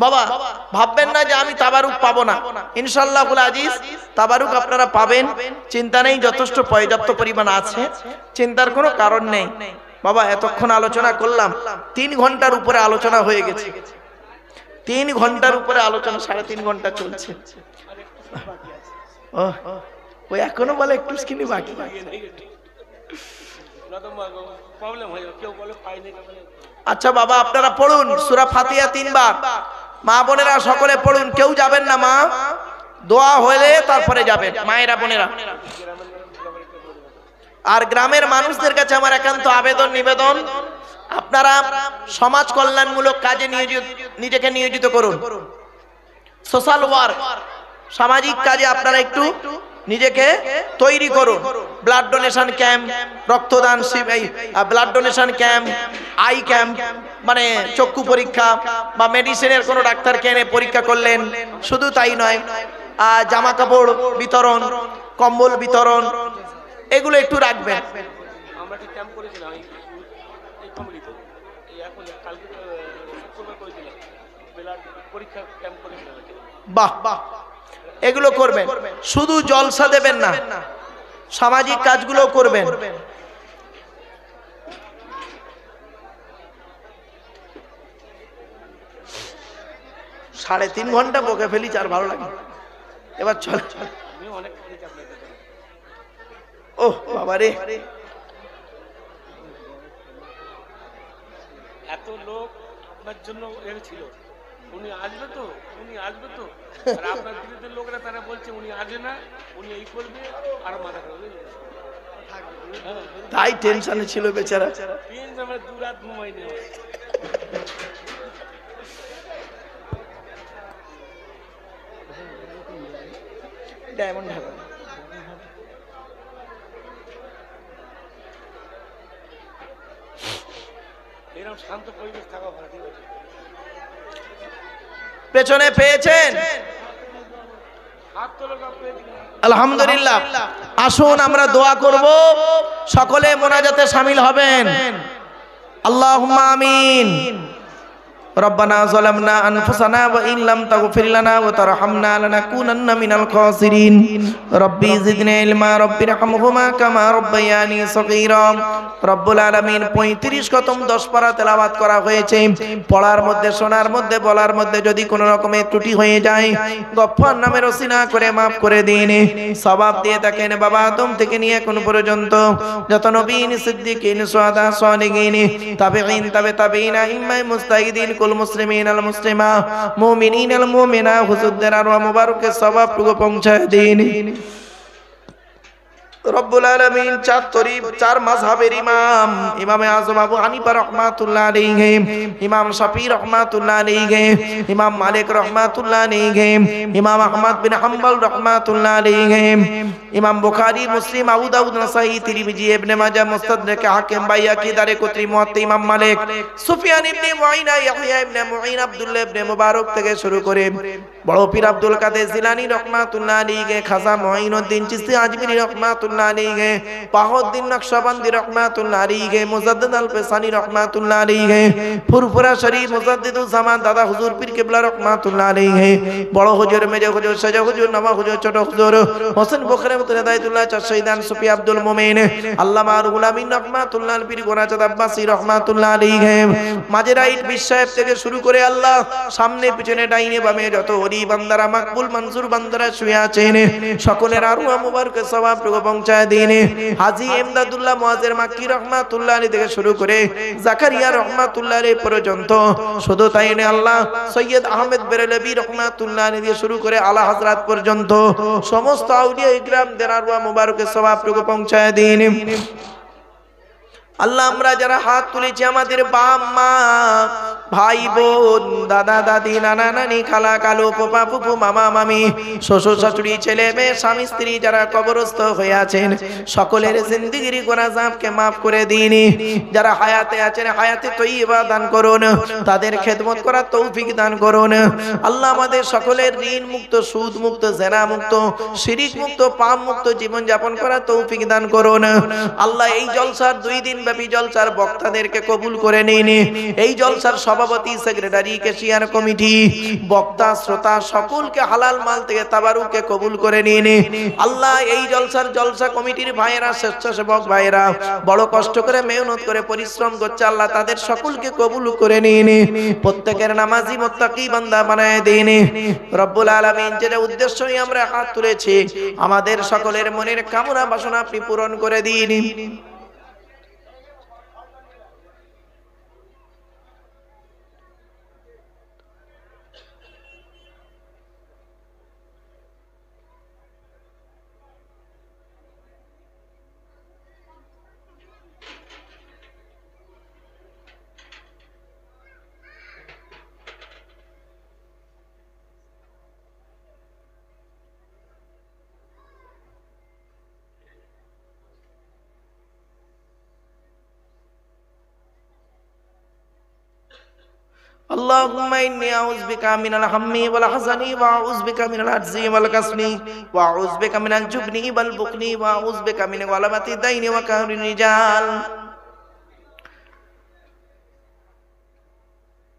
বাবা ভাববেন না যে আমি তাবারুক পাবো না, ইনশাআল্লাহুল আজিজ তাবারুক আপনারা পাবেন, চিন্তা নেই। যথেষ্ট পর্যাপ্ত পরিমাণ আছে, চিন্তার কোনো কারণ নেই। বাবা এতক্ষণ আলোচনা করলাম, 3 ঘন্টার উপরে আলোচনা হয়ে গেছে। 3 ঘন্টার উপরে আলোচনা, 3.5 ঘন্টা চলছে। ওই এখনো বলে একটু স্কিনি বাকি। আচ্ছা বাবা আপনারা পড়ুন সূরা ফাতিহা 3 বার। মা বোনেরা সকলে পড়ুন, কেউ যাবেন না মা, দোয়া হলে তারপরে যাবেন মায়েরা বোনেরা। আর গ্রামের মানুষদের কাছে আমার একান্ত আবেদন নিবেদন, আপনারা সমাজ কল্যাণমূলক কাজে নিজেকে নিয়োজিত করুন। সোশ্যাল ওয়ার্ক, সামাজিক কাজে আপনারা একটু নিজেকে তৈরি করুন। ব্লাড ডোনেশন ক্যাম্প, রক্তদান শিবির, blood donation camp, eye camp, মানে চক্ষু পরীক্ষা বা মেডিসিনের কোনো ডাক্তারকে এনে পরীক্ষা করলেন। শুধু তাই নয়, জামা কাপড় বিতরণ, কম্বল বিতরণ, এগুলো একটু রাখবেন। আমরা একটা ক্যাম্প করেছিলাম এই কমিটিতে, এই এখন কালকে শুক্রবার করেছিলাম ব্লাড পরীক্ষা ক্যাম্প করেছিলাম। বাহ বাহ, এগুলো করবেন। শুধু জলসা দেবেন না, সামাজিক কাজগুলো করবেন। সাড়ে 3 ঘন্টা বকে ফেলি, আর ভালো লাগে। এবার চল। ও বাবা রে, এত লোক আপনার জন্য ছিল, উনি আসবে তো, উনি আসবে তো, আর আপনার বিরুদ্ধের লোকরা তারা বলছে উনি আসবে না, উনি এই করবে, আর মাথা খাবে। তাই টেনশনে ছিল বেচারা, আমরা 2 রাত ঘুমাইনি। ডায়মন্ড হারবার এরকম শান্ত পরিবেশ থাকা ভালো। পেছনে পেয়েছেন আলহামদুলিল্লাহ। আসুন আমরা দোয়া করব, সকলে মোনাজাতে শামিল হবেন। আল্লাহুম্মা আমিন। ربنا ظلمنا أنفسنا وإن لم تغفر لنا وترحمنا لنكونن من الخاسرين ربي زدني علما ربي ارحمهما كما ربياني صغيرا রব্বুল আলামিন 35 খতম 10 পারা তেলাওয়াত করা হয়েছে। পড়ার মধ্যে শোনার মধ্যে বলার মধ্যে যদি কোনো রকমের ত্রুটি হয়ে যায় গফফার নামের ওসিলা করে maaf করে দিন। সওয়াব দিয়ে থাকেন বাবা আদম থেকে নিয়ে এখন পর্যন্ত যত নবীন সিদ্দিকিন শুহাদা সালিহিন তাবেঈন তাবে তাবেঈন আইম্মায়ে মুজতাহিদিন কুল মুসলিমিন আল মুসলিমা মুমিনিন আল মুমিনা হুজুরদের আরওয়া মুবারকে সওয়াবটুকু পৌঁছায় দিন। রব্বুল আলামিন চার মাযহাবের ইমামে আযম আবু হানিফা রাহমাতুল্লাহ আলাইহি, ইমাম শাফিঈ রাহমাতুল্লাহ আলাইহি, ইমাম মালিক রাহমাতুল্লাহ আলাইহি, ইমাম আহমদ বিন হাম্বল রাহমাতুল্লাহ আলাইহি, ইমাম বুখারী মুসলিম আবু দাউদ নাসাঈ তিরমিজি ইবনে মাজাহ মুস্তাদরাকে হাকিম বাইহাকি দারকুতনি মুওয়াত্তা ইমাম মালিক সুফিয়ান ইবনে মুআইনা ইয়াহইয়া ইবনে মুঈন আব্দুল্লাহ ইবনে মুবারক থেকে শুরু করে বড় পীর আব্দুল কাদের জিলানী রাহমাতুল্লাহ আলাইহি, খাজা মুঈনুদ্দিন চিশতি আজমিরি রাহমাতুল্লাহ আলাইহি, বাহাউদ্দিন নকশবন্দি রাহমাতুল্লাহ আলাইহি, মুজাদ্দিদ আল ফিসানি রাহমাতুল্লাহ আলাইহি, ফুরফুরা শরীফ মুজাদ্দিদুল জামান দাদা হুজুর পীর কিবলা রাহমাতুল্লাহ আলাইহি, বড় হুজুর মেজো হুজুর সাজা হুজুর নওয়া হুজুর ছোট হুজুর হোসেন বখরি মুতাদাইতুল্লাহ চাশাইদান সুফি আব্দুল মুমিন আল্লামা রুহুল আমিন রাহমাতুল্লাহ আল পীর গোরাচাঁদ আব্বাসী রাহমাতুল্লাহ আলাইহি, মাঝেরাইট বিশ্বাস থেকে শুরু করে আল্লাহ সামনে পিছনে ডাইনে বামে যত ওলি বান্দারা মাকবুল মনজুর বান্দারা শুয়ে আছেন সকলের আরওয়া মুবারকে সওয়াবটুকু পৌঁছায় দিন। হাজী ইমদাদুল্লাহ মুআজ্জির মাক্কি রাহমাতুল্লাহ আলাইহি থেকে শুরু করে জাকারিয়া রাহমাতুল্লাহ আলাইহি পর্যন্ত, শুধু তাই নয় আল্লাহ সৈয়দ আহমেদ বেরেলভী রাহমাতুল্লাহ আলাইহি থেকে শুরু করে আলা হযরত পর্যন্ত সমস্ত আউলিয়া ইকরামদের আরওয়া মুবারকে সওয়াবটুকু পৌঁছায় দিন। আল্লাহ আমরা যারা হাত তুলেছি আমাদের বাপ মা ভাই বোন দাদা দাদি নানা নানি খালা কালু ফুফা ফুফু মামা মামি শ্বশুর শাশুড়ি ছেলে মেয়ে স্বামী স্ত্রী যারা কবরস্থ হয়ে আছেন সকলের জিন্দেগির গুনাহ জাবকে maaf করে দিন। যারা হায়াতে আছেন হায়াতে তয়্যিবা দান করুন, তাদের খেদমত করার তৌফিক দান করুন। আল্লাহ আমাদের সকলের ঋণ মুক্ত সুদ মুক্ত জেনা মুক্ত শিরিক মুক্ত পাপ মুক্ত জীবন যাপন করার তৌফিক দান করুন। আল্লাহ এই জলসার 2 দিন ব্যাপী জলসার বক্তাদেরকে কবুল করে নিন। এই জলসার সভাপতি সেক্রেটারি কেশিয়ার কমিটি বক্তা শ্রোতা সকলকে হালাল মাল থেকে তাবারুকে কবুল করে নিন। আল্লাহ এই জলসা কমিটির ভাইয়েরা স্বেচ্ছাসেবক ভাইয়েরা বড় কষ্ট করে মেহনত করে পরিশ্রম করছে আল্লাহ তাদের সকলকে কবুল করে নিন। প্রত্যেকের নামাজি মুত্তাকি বান্দা বানায় দিন। রব্বুল আলামিন যেটা উদ্দেশ্যই আমরা হাত তুলেছি আমাদের সকলের মনের কামনা বাসনা আপনি পূরণ করে দিন। اللهم إني أعوذ بك من الهم والحزن وأعوذ بك من العجز والكسل وأعوذ بك من الجبن والبخل وأعوذ بك من غلبة الدين وقهر الرجال।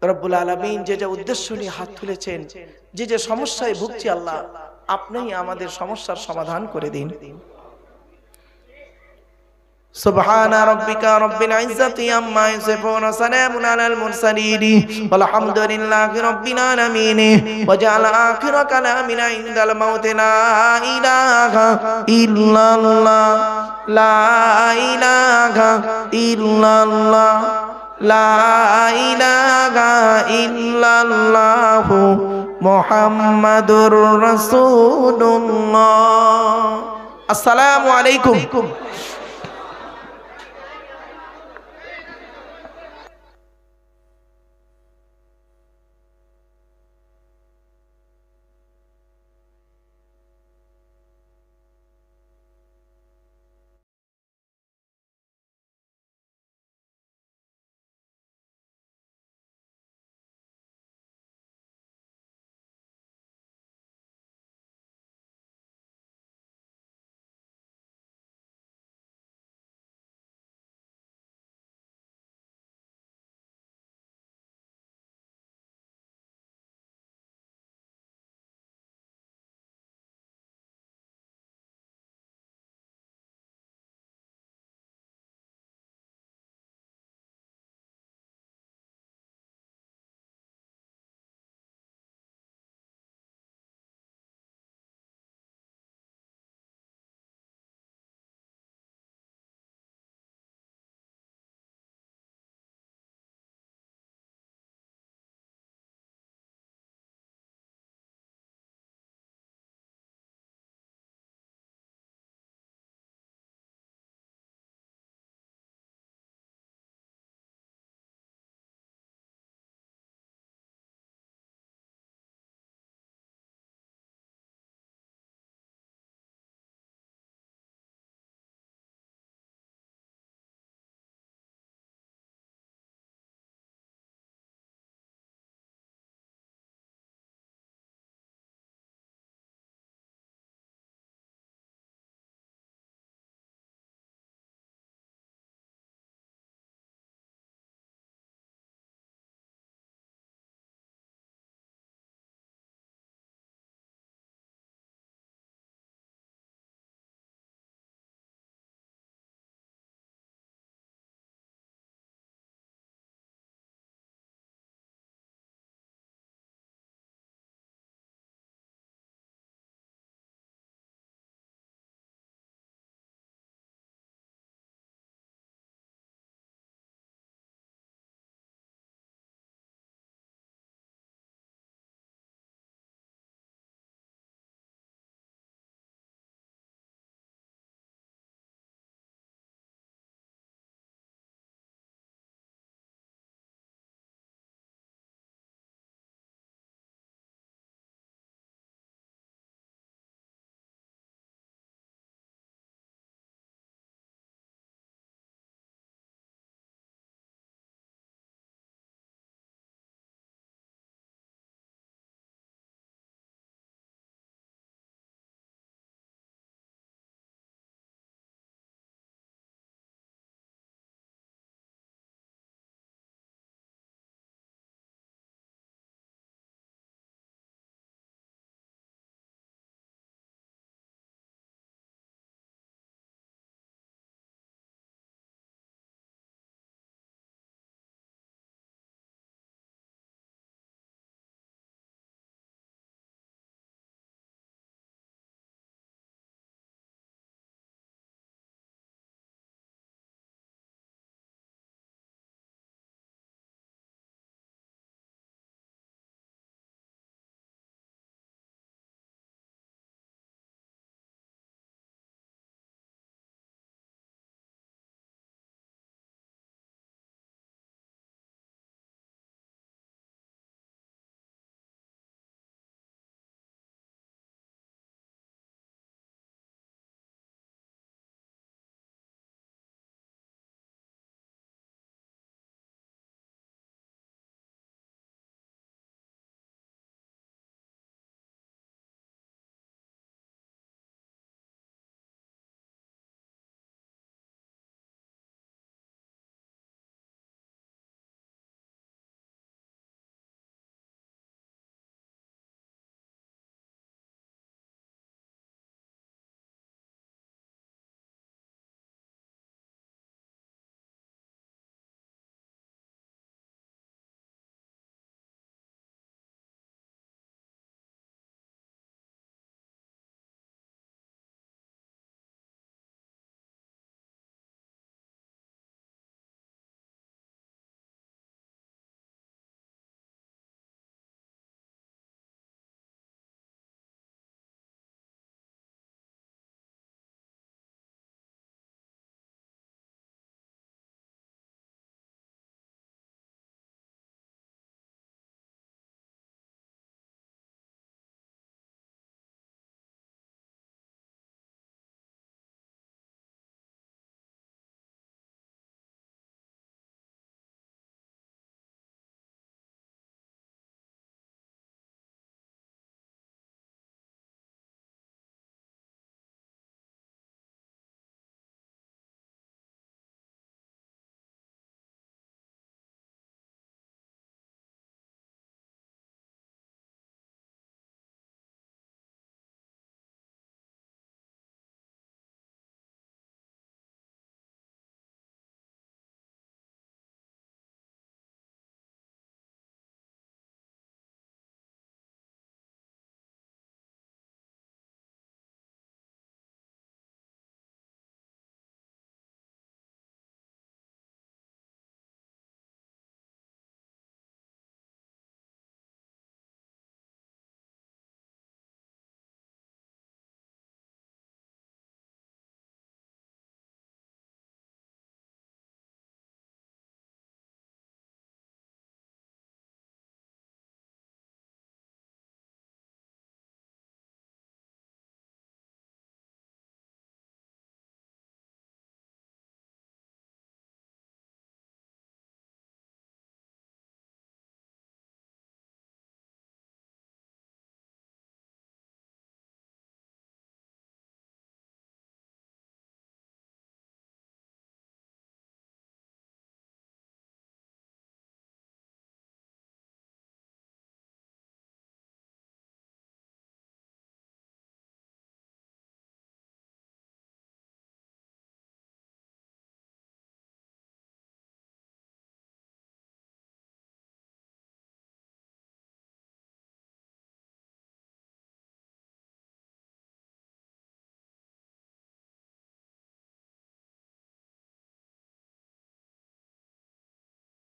রব্বুল আলামিন যে উদ্দেশ্য নিয়ে হাত তুলেছেন যে সমস্যায় ভুগছি আল্লাহ আপনিই আমাদের সমস্যার সমাধান করে দিন। سبحان ربك رب العزة عما يصفون وسلام على المرسلين والحمد لله رب العالمين وجعل آخر كلامنا عند الموت لا إله إلا الله لا إله إلا الله لا إله إلا الله محمد رسول الله। السلام عليكم।